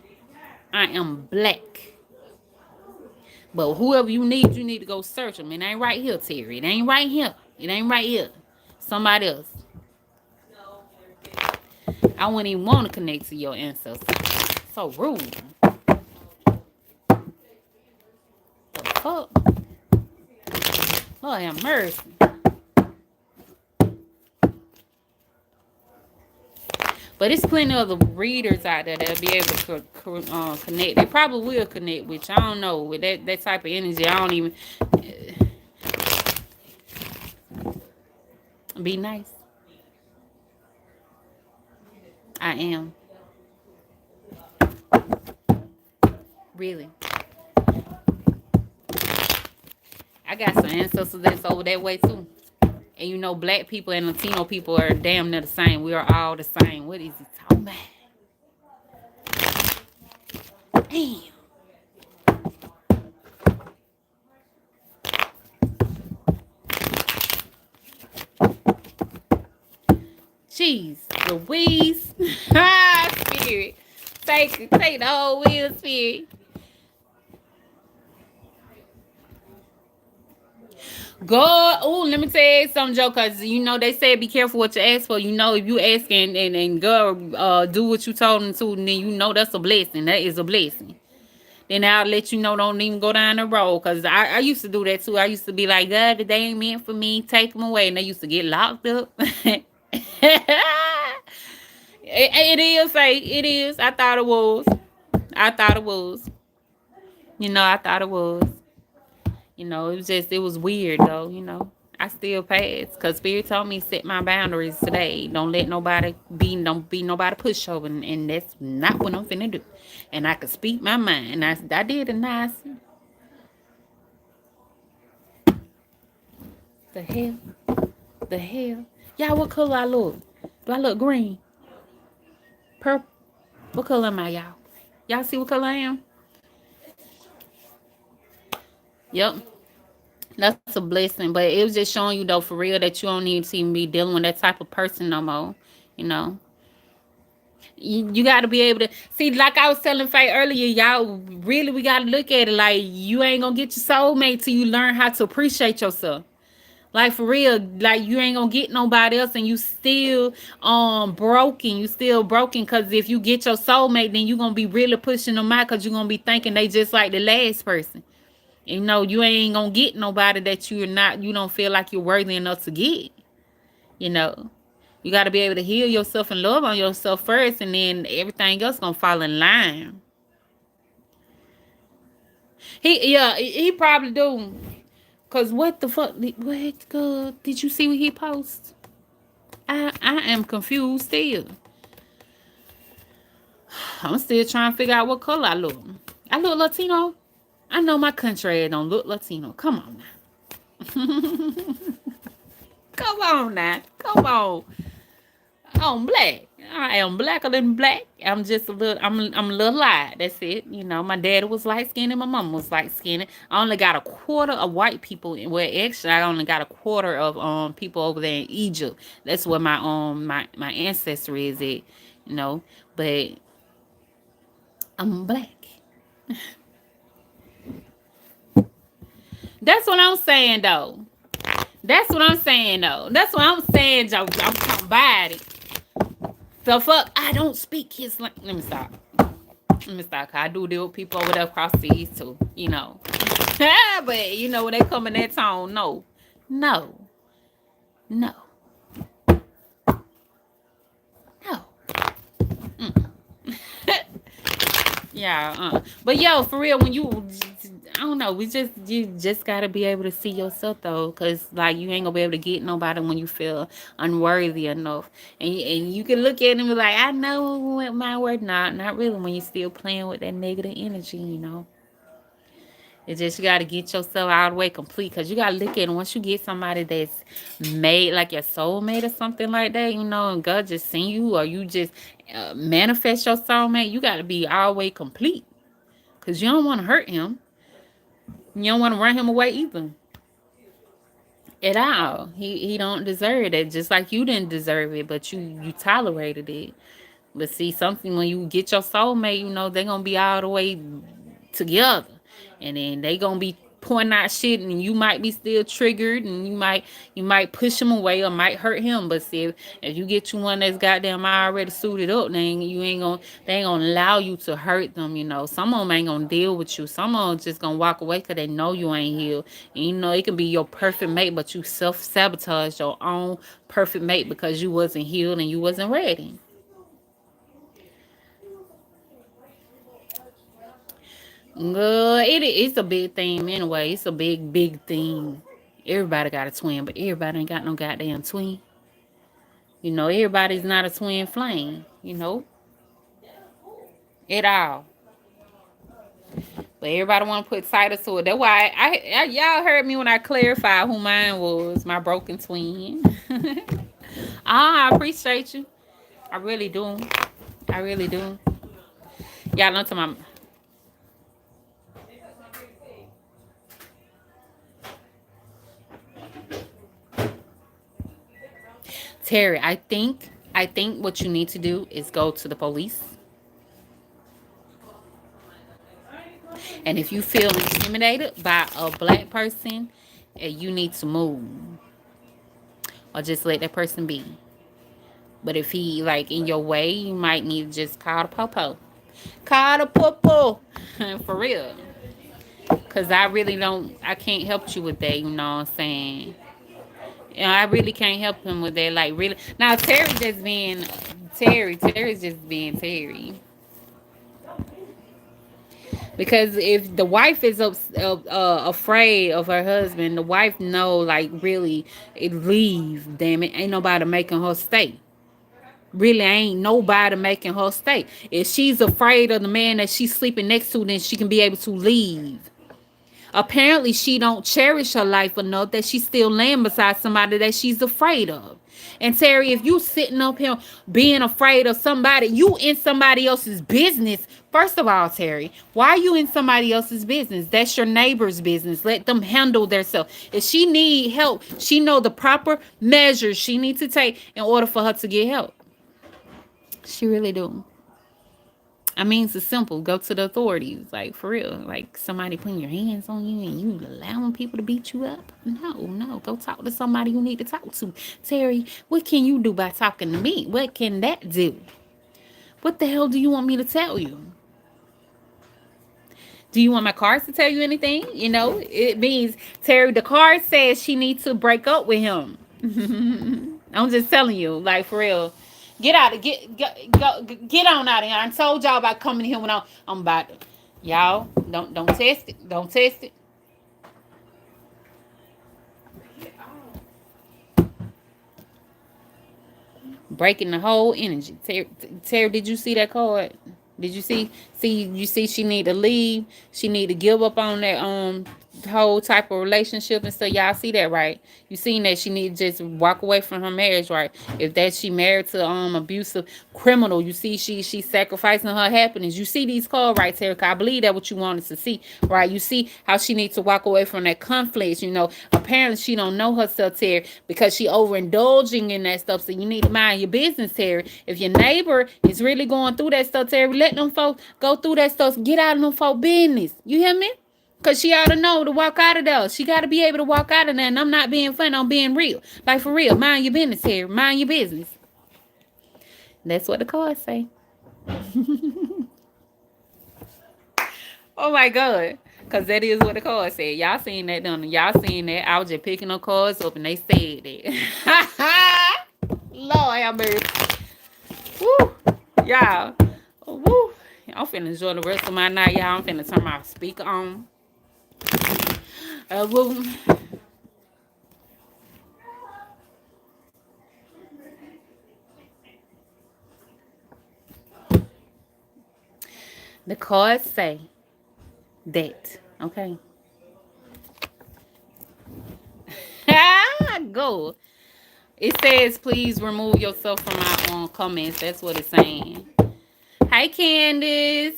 I am black. But whoever you need to go search them. It ain't right here, Terry. It ain't right here. It ain't right here. Somebody else. I wouldn't even want to connect to your ancestors. So rude. The fuck? Lord have mercy. But it's plenty of the readers out there that'll be able to connect. They probably will connect with you. I don't know. With that type of energy, I don't even... Be nice. I am. Really. I got some ancestors that's over that way too. And you know, black people and Latino people are damn near the same. We are all the same. What is he talking about? Damn. Jeez, Louise. Ah, spirit. Take the whole wheel, spirit. God, oh, let me tell you something, Joe, because you know they say be careful what you ask for. You know, if you ask and God do what you told him to, then you know that's a blessing. That is a blessing. Then I'll let you know don't even go down the road. Because I used to do that too. I used to be like, God, they ain't meant for me. Take them away. And they used to get locked up. It is fake. It is. I thought it was. I thought it was. You know, I thought it was. You know, it was weird though, you know. I still pass because Spirit told me set my boundaries today. Don't be nobody pushover, and that's not what I'm finna do. And I could speak my mind. I did a nice. The hell, the hell, y'all. What color I look? Do I look green, purple? What color am I, y'all? Y'all see what color I am? Yep. That's a blessing, but it was just showing you though for real that you don't need to even be dealing with that type of person no more. You know, you got to be able to see, like I was telling Faye earlier, y'all really we got to look at it like you ain't gonna get your soulmate till you learn how to appreciate yourself. Like for real, like you ain't gonna get nobody else, and you still broken. You still broken because if you get your soulmate, then you gonna be really pushing them out because you're gonna be thinking they just like the last person. You know, you ain't gonna get nobody that you don't feel like you're worthy enough to get. You know, you got to be able to heal yourself and love on yourself first, and then everything else gonna fall in line. He probably do. Cause what the fuck? What good? Did you see what he post? I am confused still. I'm still trying to figure out what color I look. I look Latino. I know my country don't look Latino. Come on now. Come on now. Come on. I'm black. I am blacker than black. I'm just a little. I'm a little light. That's it. You know, my daddy was light skinned and my mom was light skinned. I only got a quarter of white people. Well, actually, I only got a quarter of people over there in Egypt. That's where my ancestry is at. You know, but I'm black. That's what I'm saying though. That's what I'm saying though. That's what I'm saying, Joe. I'm talking about it. The fuck, I don't speak his language. Let me stop. Let me stop. I do deal with people over there across the east too. You know, but you know when they come in that tone, no, no, no, no. Mm. Yeah, but yo, for real, when I don't know, you just gotta be able to see yourself though, cause like you ain't gonna be able to get nobody when you feel unworthy enough, and you can look at them and be like, I know what my word, not really when you still playing with that negative energy, you know. It's just you gotta get yourself all the way complete, cause you gotta look at it. Once you get somebody that's made like your soulmate or something like that, you know, and God just seen you, or you just manifest your soulmate, you gotta be all the way complete. Cause you don't want to hurt him. You don't want to run him away either. At all. He don't deserve it. Just like you didn't deserve it, but you tolerated it. But see, something when you get your soulmate, you know, they're gonna be all the way together. And then they gonna be pointing out shit, and you might be still triggered, and you might push him away or might hurt him. But see, if you get you one that's goddamn already suited up, then they ain't gonna allow you to hurt them. You know, some of them ain't gonna deal with you. Some of them just gonna walk away because they know you ain't healed. And you know, it can be your perfect mate, but you self sabotage your own perfect mate because you wasn't healed and you wasn't ready. Good. It's a big thing anyway. It's a big thing. Everybody got a twin, but everybody ain't got no goddamn twin. You know, everybody's not a twin flame, you know, at all. But everybody want to put titles to it. That's why y'all heard me when I clarified who mine was. My broken twin. I appreciate you. I really do. I really do. Y'all know to my Terry. I think what you need to do is go to the police. And if you feel intimidated by a black person, you need to move or just let that person be. But if he like in your way, you might need to just call the popo. Call the popo. For real. Cause I really don't I can't help you with that, you know what I'm saying? Yeah, I really can't help him with that. Like really now Terry just being Terry's just being Terry. Because if the wife is afraid of her husband, the wife know like really it leave. Damn it, ain't nobody making her stay. Really ain't nobody making her stay. If she's afraid of the man that she's sleeping next to, then she can be able to leave. Apparently, she don't cherish her life enough that she's still laying beside somebody that she's afraid of. And Terry, if you sitting up here being afraid of somebody, you in somebody else's business. First of all, Terry, why are you in somebody else's business? That's your neighbor's business. Let them handle themselves. If she need help, she know the proper measures she needs to take in order for her to get help. She really do. I mean, it's simple. Go to the authorities, like for real. Like somebody putting your hands on you and you allowing people to beat you up. No, no. Go talk to somebody you need to talk to. Terry, what can you do by talking to me? What can that do? What the hell do you want me to tell you? Do you want my cards to tell you anything? You know, it means Terry. The card says she needs to break up with him. I'm just telling you, like for real. Get out of get on out of here. I told y'all about coming here when I'm about to. Y'all don't test it. Don't test it. Breaking the whole energy. Terry, did you see that card? Did you see? You see she need to leave. She need to give up on that whole type of relationship and stuff. Y'all see that, right? You seen that she need to just walk away from her marriage, right? If that she married to abusive criminal, you see she sacrificing her happiness. You see these cards, right, Terry? I believe that what you wanted to see, right? You see how she needs to walk away from that conflict. You know, apparently she don't know herself, Terry, because she overindulging in that stuff. So you need to mind your business, Terry. If your neighbor is really going through that stuff, Terry, let them folks go through that stuff. Get out of them folk business. You hear me? Because she ought to know to walk out of there. She got to be able to walk out of there. And I'm not being funny. I'm being real. Like, for real. Mind your business, Terry. Mind your business. That's what the cards say. Oh, my God. Because that is what the cards said. Y'all seen that, don't you? Y'all seen that. I was just picking them cards up and they said that. Lord have mercy. Woo. Y'all. Woo. I'm finna enjoy the rest of my night, y'all. I'm finna turn my speaker on. Woo. The cards say that. Okay. Go. It says, please remove yourself from my own comments. That's what it's saying. Hi, Candace.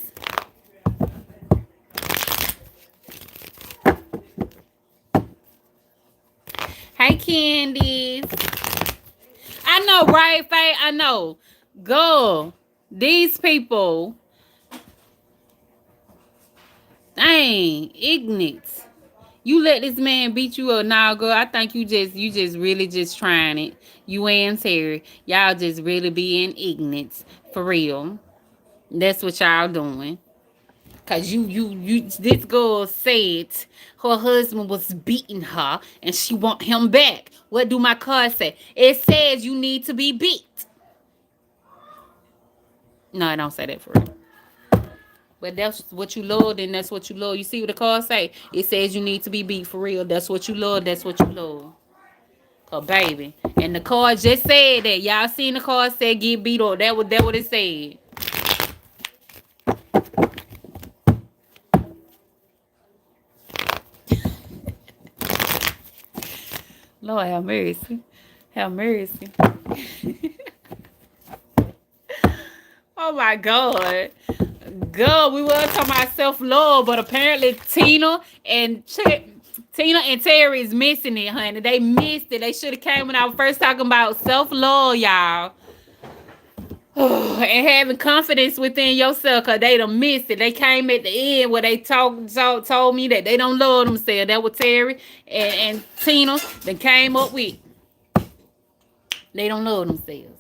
Hi, Candace. I know, right, Faye? I know. Go. These people, dang, ignorant. You let this man beat you up now, girl. I think you just really just trying it. You and Terry. Y'all just really being ignorant. For real. That's what y'all doing. Cause you this girl said her husband was beating her and she want him back. What do my card say? It says you need to be beat. No, I don't say that for real. But that's what you love, and that's what you love. You see what the card say? It says you need to be beat for real. That's what you love. That's what you love. Cause baby. And the card just said that. Y'all seen the card said get beat up. That what it said. Lord have mercy. Have mercy. Oh my God. Girl, we were talking about self-love, but apparently Tina and Terry is missing it, honey. They missed it. They should have came when I was first talking about self-love, y'all. And having confidence within yourself, because they done missed it. They came at the end where they told me that they don't love themselves. That was Terry and Tina that came up with. They don't love themselves.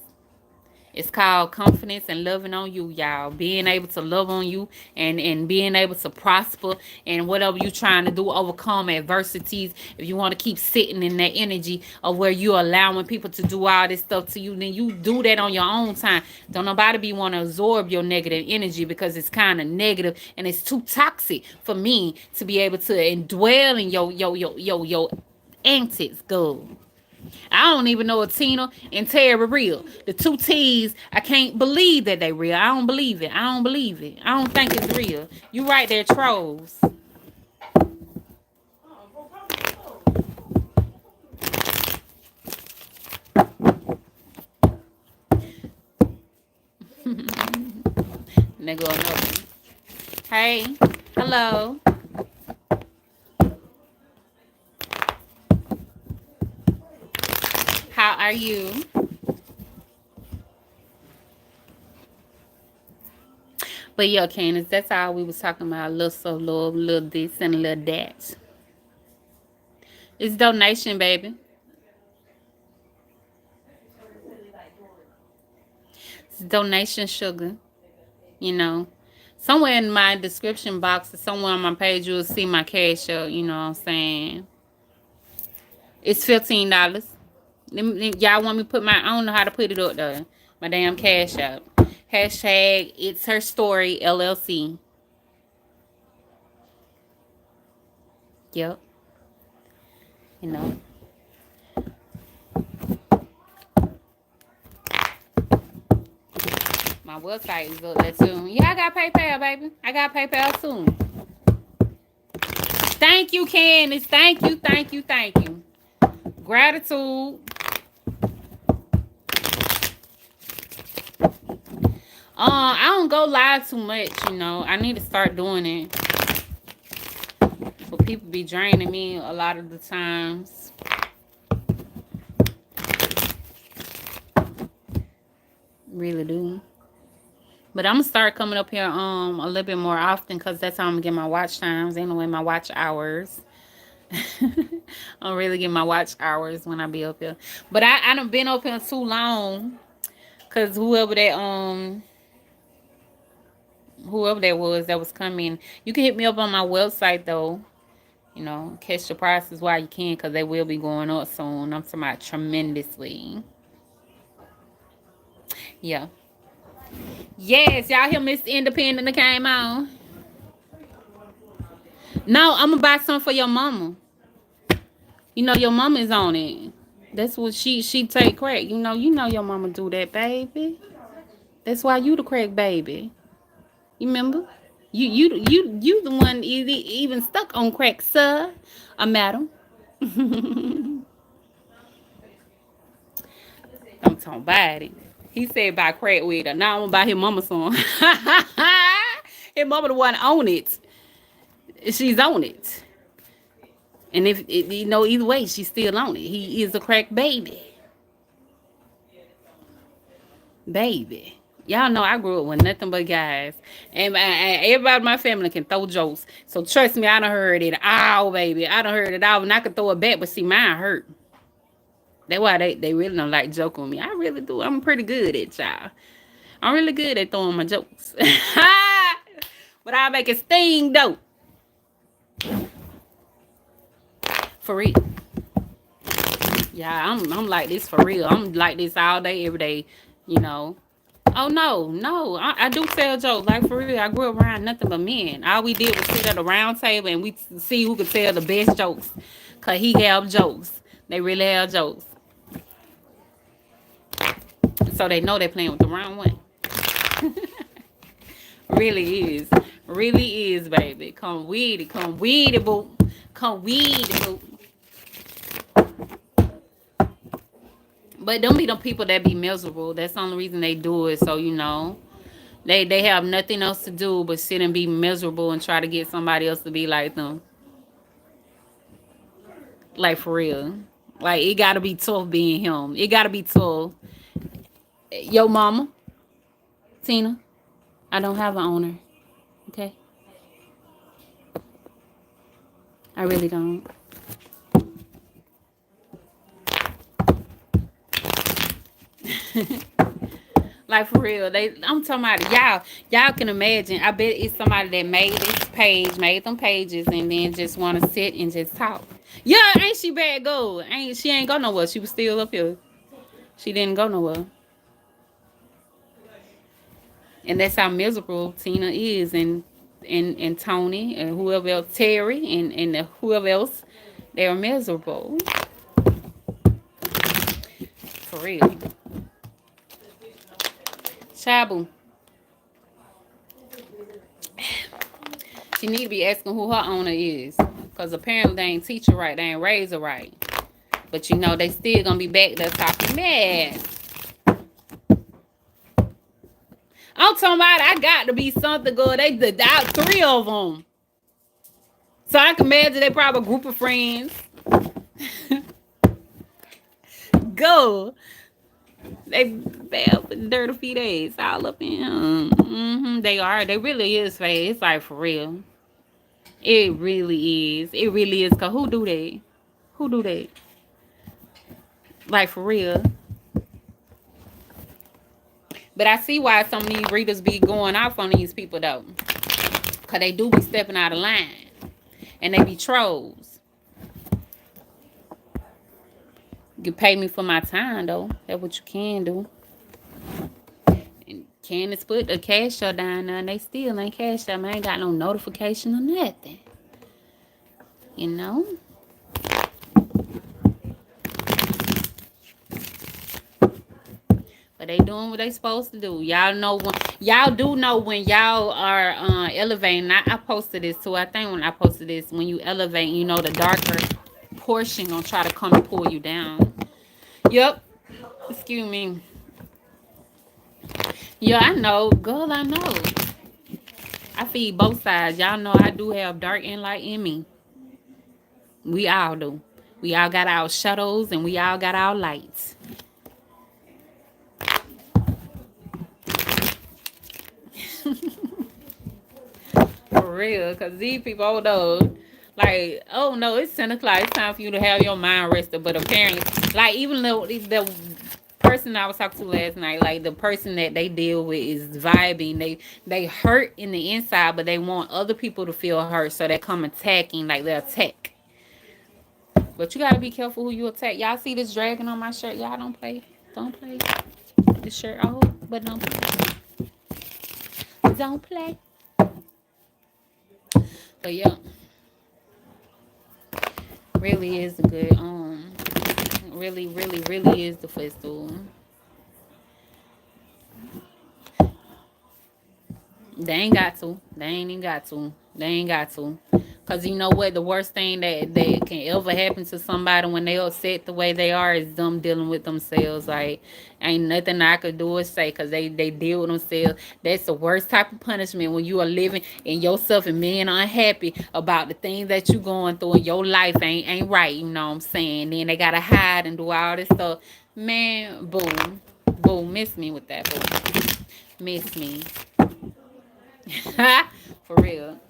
It's called confidence and loving on you, y'all. Being able to love on you and being able to prosper and whatever you're trying to do, overcome adversities. If you want to keep sitting in that energy of where you're allowing people to do all this stuff to you, then you do that on your own time. Don't nobody be want to absorb your negative energy because it's kind of negative and it's too toxic for me to be able to indwell in your antics, girl. I don't even know if Tina and Terry real. The two T's, I can't believe that they real. I don't believe it. I don't believe it. I don't think it's real. You right there, trolls. Nigga or nothing. Hey, hello. How are you? But yeah, Candace, that's all we was talking about. A little so love, a little this and a little that. It's donation, baby. It's donation sugar. You know. Somewhere in my description box or somewhere on my page you'll see my cash out, you know what I'm saying? It's $15. Y'all want me to put my, I don't know how to put it up though. My damn cash out. Hashtag it's her story LLC. Yep. You know. My website is up there too. Yeah, I got PayPal, baby. I got PayPal too. Thank you, Candace. Thank you, thank you, thank you. Gratitude. I don't go live too much, you know. I need to start doing it. But people be draining me a lot of the times. Really do. But I'm gonna start coming up here a little bit more often because that's how I'm gonna get my watch times. Anyway, my watch hours. I'm really get my watch hours when I be up here. But I done been up here too long. Cause whoever that was that was coming, you can hit me up on my website though. You know, catch the prices while you can, cause they will be going up soon. I'm talking about tremendously. Yeah. Yes, y'all hear Miss Independent that came on. No, I'm gonna buy some for your mama. You know your mama is on it. That's what she take crack. You know your mama do that, baby. That's why you the crack baby. You remember? You the one even stuck on crack, sir or madam. I'm talking about it. He said buy crack with her. Now I'm gonna buy his mama some. His mama the one on it. She's on it. And if either way, she's still on it. He is a crack baby. Baby. Y'all know I grew up with nothing but guys. And everybody in my family can throw jokes. So trust me, I done heard it all, baby. I done heard it all. And I could throw it back, but see, mine hurt. That's why they really don't like joking with me. I really do. I'm pretty good at y'all. I'm really good at throwing my jokes. But I make it sting, though. For real. Yeah, I'm like this for real. I'm like this all day, every day, you know. Oh, no. I do tell jokes. Like, for real, I grew up around nothing but men. All we did was sit at a round table and we see who could tell the best jokes. Because he have jokes. They really have jokes. So they know they're playing with the wrong one. Really is. Really is, baby. Come with it. Come with it, boo. Come with it, boo. But don't be the people that be miserable. That's the only reason they do it. So they have nothing else to do but sit and be miserable and try to get somebody else to be like them. Like for real. Like it gotta be tough being him. It gotta be tough. Yo mama, Tina, I don't have an owner. Okay? I really don't. Like for real. I'm talking about y'all can imagine. I bet it's somebody that made this page, made them pages, and then just wanna sit and just talk. Yeah, ain't she bad gold? Ain't go nowhere. She was still up here. She didn't go nowhere. And that's how miserable Tina is, and Tony and whoever else, Terry and whoever else, they're miserable for real. Shabu, she need to be asking who her owner is, cause apparently they ain't teach her right, they ain't raise her right. But they still gonna be back there talking mad. I'm talking about I got to be something good. They did out 3 of them, so I can imagine they probably a group of friends. Go. They bad for dirty feet days all up in him. They are. They really is fake. It's like for real. It really is. It really is. Cause who do that? Who do that? Like for real. But I see why some of these readers be going off on these people though. Cause they do be stepping out of line. And they be trolls. You can pay me for my time though. That's what you can do. And Candace put a cash out down there and they still ain't cash out. I ain't got no notification or nothing. You know? But they doing what they supposed to do. Y'all do know when y'all are elevating. I posted this too. I think when I posted this, when you elevate, the darker portion gonna try to come and pull you down. Yep. Excuse me. Yeah, I know. Girl, I know. I feed both sides. Y'all know I do have dark and light in me. We all do. We all got our shadows and we all got our lights. For real, because these people, like, oh no, it's 10 o'clock. It's time for you to have your mind rested. But apparently, like, even though the person I was talking to last night, like, the person that they deal with is vibing. They hurt in the inside, but they want other people to feel hurt. So they come attacking, like, they attack. But you got to be careful who you attack. Y'all see this dragon on my shirt? Y'all don't play. Don't play. This shirt, but don't play. Don't play. But yeah, really is a good really, really, really is the festival. They ain't got to. They ain't even got to. They ain't got to. Cause you know what? The worst thing that can ever happen to somebody when they upset the way they are is them dealing with themselves. Like, ain't nothing I could do or say, cause they deal with themselves. That's the worst type of punishment when you are living in yourself and being unhappy about the things that you going through and your life ain't right. You know what I'm saying? Then they gotta hide and do all this stuff. Man, boom, boom, miss me with that, boom, miss me. For real.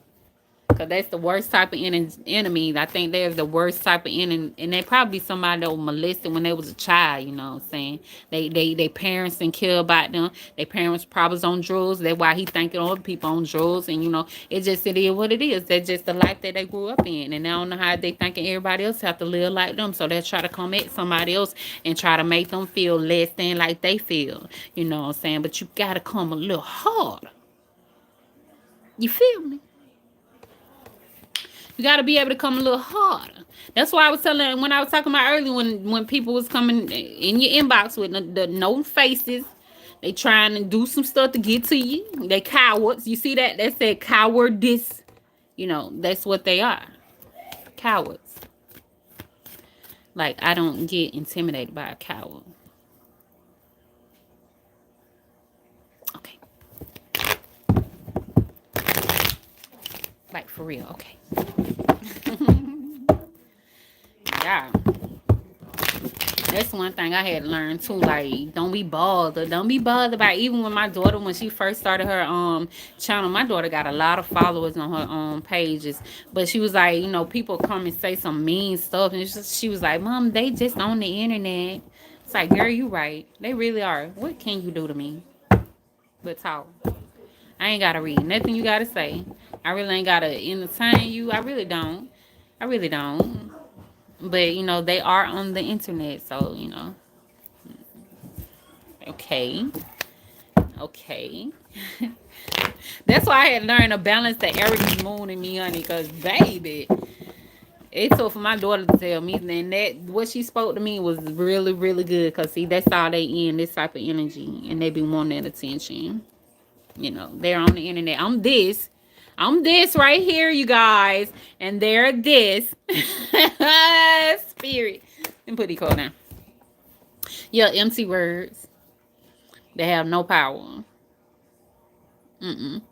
Because that's the worst type of enemy. I think they're the worst type of enemy. And they probably somebody that was molested when they was a child, you know what I'm saying? They parents didn't care about them. Their parents probably was on drugs. That's why he thinking other people on drugs. And, it is what it is. That's just the life that they grew up in. And they don't know how they thinking everybody else have to live like them. So they try to come at somebody else and try to make them feel less than like they feel. You know what I'm saying? But you got to come a little harder. You feel me? You got to be able to come a little harder. That's why I was telling, when I was talking about earlier, when people was coming in your inbox with the no faces, they trying to do some stuff to get to you. They cowards. You see that? That said cowardice. That's what they are. Cowards. Like, I don't get intimidated by a coward. Like for real. Okay. Yeah. That's one thing I had to learn too. Like, don't be bothered. Don't be bothered by even when my daughter, when she first started her channel, my daughter got a lot of followers on her pages. But she was like, people come and say some mean stuff, and she was like, Mom, they just on the internet. It's like, girl, you right. They really are. What can you do to me? But talk. I ain't gotta read nothing you gotta say. I really ain't gotta entertain you. I really don't. I really don't. But they are on the internet, so okay. Okay. That's why I had learned to balance the Aries moon in me, honey. Cause baby, it took for my daughter to tell me, and that what she spoke to me was really, really good. Cause see, that's all they in this type of energy, and they be wanting that attention. They're on the internet. I'm this right here, you guys, and they're this spirit. And put the code down. Yeah, empty words. They have no power. Mm-mm.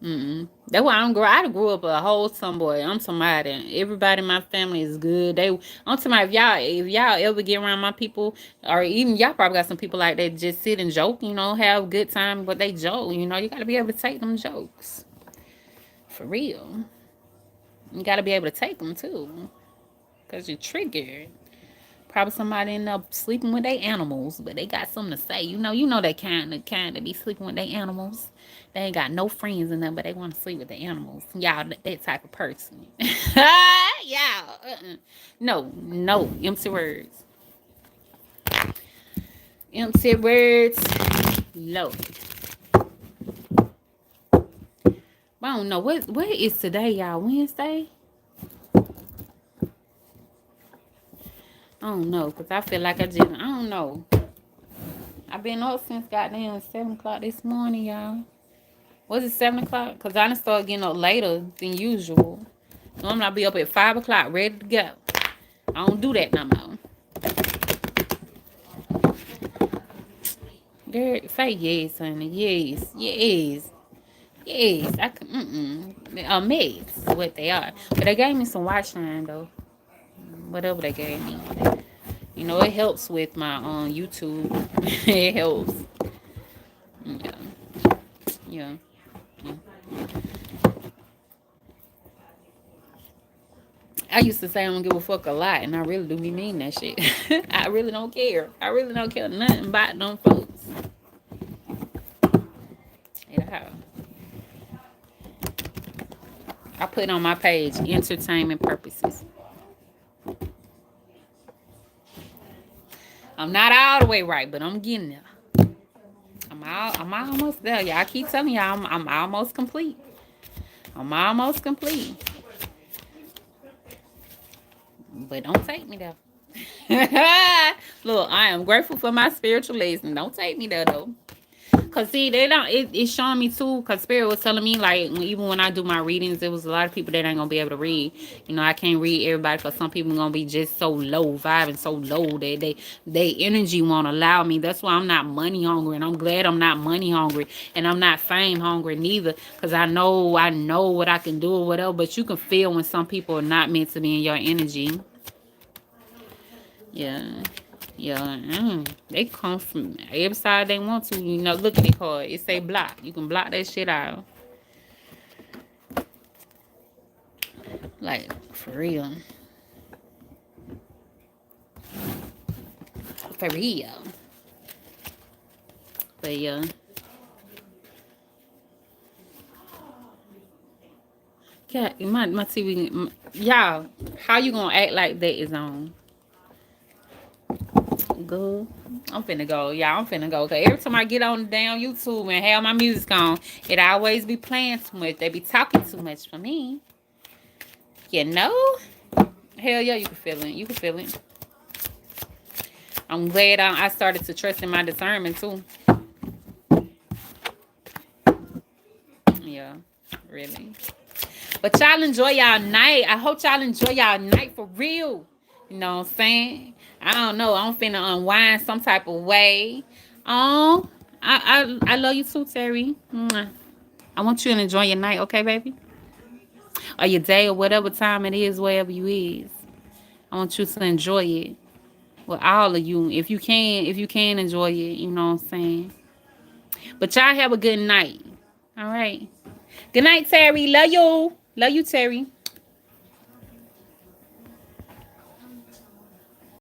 Mm-mm. That's why I grew up a whole tomboy. I'm somebody. Everybody in my family is good. I'm somebody. If y'all ever get around my people, or even y'all probably got some people like that just sit and joke. Have a good time, but they joke. You gotta be able to take them jokes for real. You gotta be able to take them too, cause you're triggered. Probably somebody end up sleeping with their animals, but they got something to say. That kind that be sleeping with their animals. They ain't got no friends in them, but they want to sleep with the animals. Y'all, that type of person. Yeah. No, no, empty words. Empty words. No. I don't know what is today, y'all. Wednesday. I don't know, cause I feel like I don't know. I've been up since goddamn 7 o'clock this morning, y'all. Was it 7 o'clock? Cause I done started getting up later than usual. Normally I be up at 5 o'clock, ready to go. I don't do that no more. Girl, say yes, honey. Yes, yes, yes. I can. A mess, what they are. But they gave me some watch line though. Whatever they gave me. It helps with my YouTube. It helps. Yeah, yeah. Yeah. I used to say I don't give a fuck a lot, and I really do be mean that shit. I really don't care. I really don't care nothing about them folks. Yeah. I put on my page entertainment purposes. I'm not all the way right, but I'm getting there. I'm almost there. Y'all keep telling y'all I'm almost complete. I'm almost complete. But don't take me there. Look, I am grateful for my spiritual lesson. Don't take me there though. Cause see, they don't. It's showing me too. Cause Spirit was telling me like even when I do my readings, there was a lot of people that ain't gonna be able to read. I can't read everybody. Cause some people gonna be just so low, vibing so low that they energy won't allow me. That's why I'm not money hungry, and I'm glad I'm not money hungry, and I'm not fame hungry neither. Cause I know what I can do or whatever. But you can feel when some people are not meant to be in your energy. Yeah. Yeah, they come from every side they want to. Look at the card. It say block. You can block that shit out. Like, for real. For real. But yeah. Yeah, my TV. Y'all, how you gonna act like that is on? Good. I'm finna go. Yeah, I'm finna go. Cause every time I get on the damn YouTube and have my music on, it always be playing too much. They be talking too much for me. You know? Hell yeah, you can feel it. You can feel it. I'm glad I started to trust in my discernment too. Yeah, really. But y'all enjoy y'all night. I hope y'all enjoy y'all night for real. You know what I'm saying? I don't know. I'm finna unwind some type of way. Oh, I love you too, Terry. Mwah. I want you to enjoy your night, okay, baby? or your day or whatever time it is, wherever you is. I want you to enjoy it with all of you. If you can enjoy it, you know what I'm saying? But y'all have a good night. All right. Good night, Terry. Love you. Love you, Terry.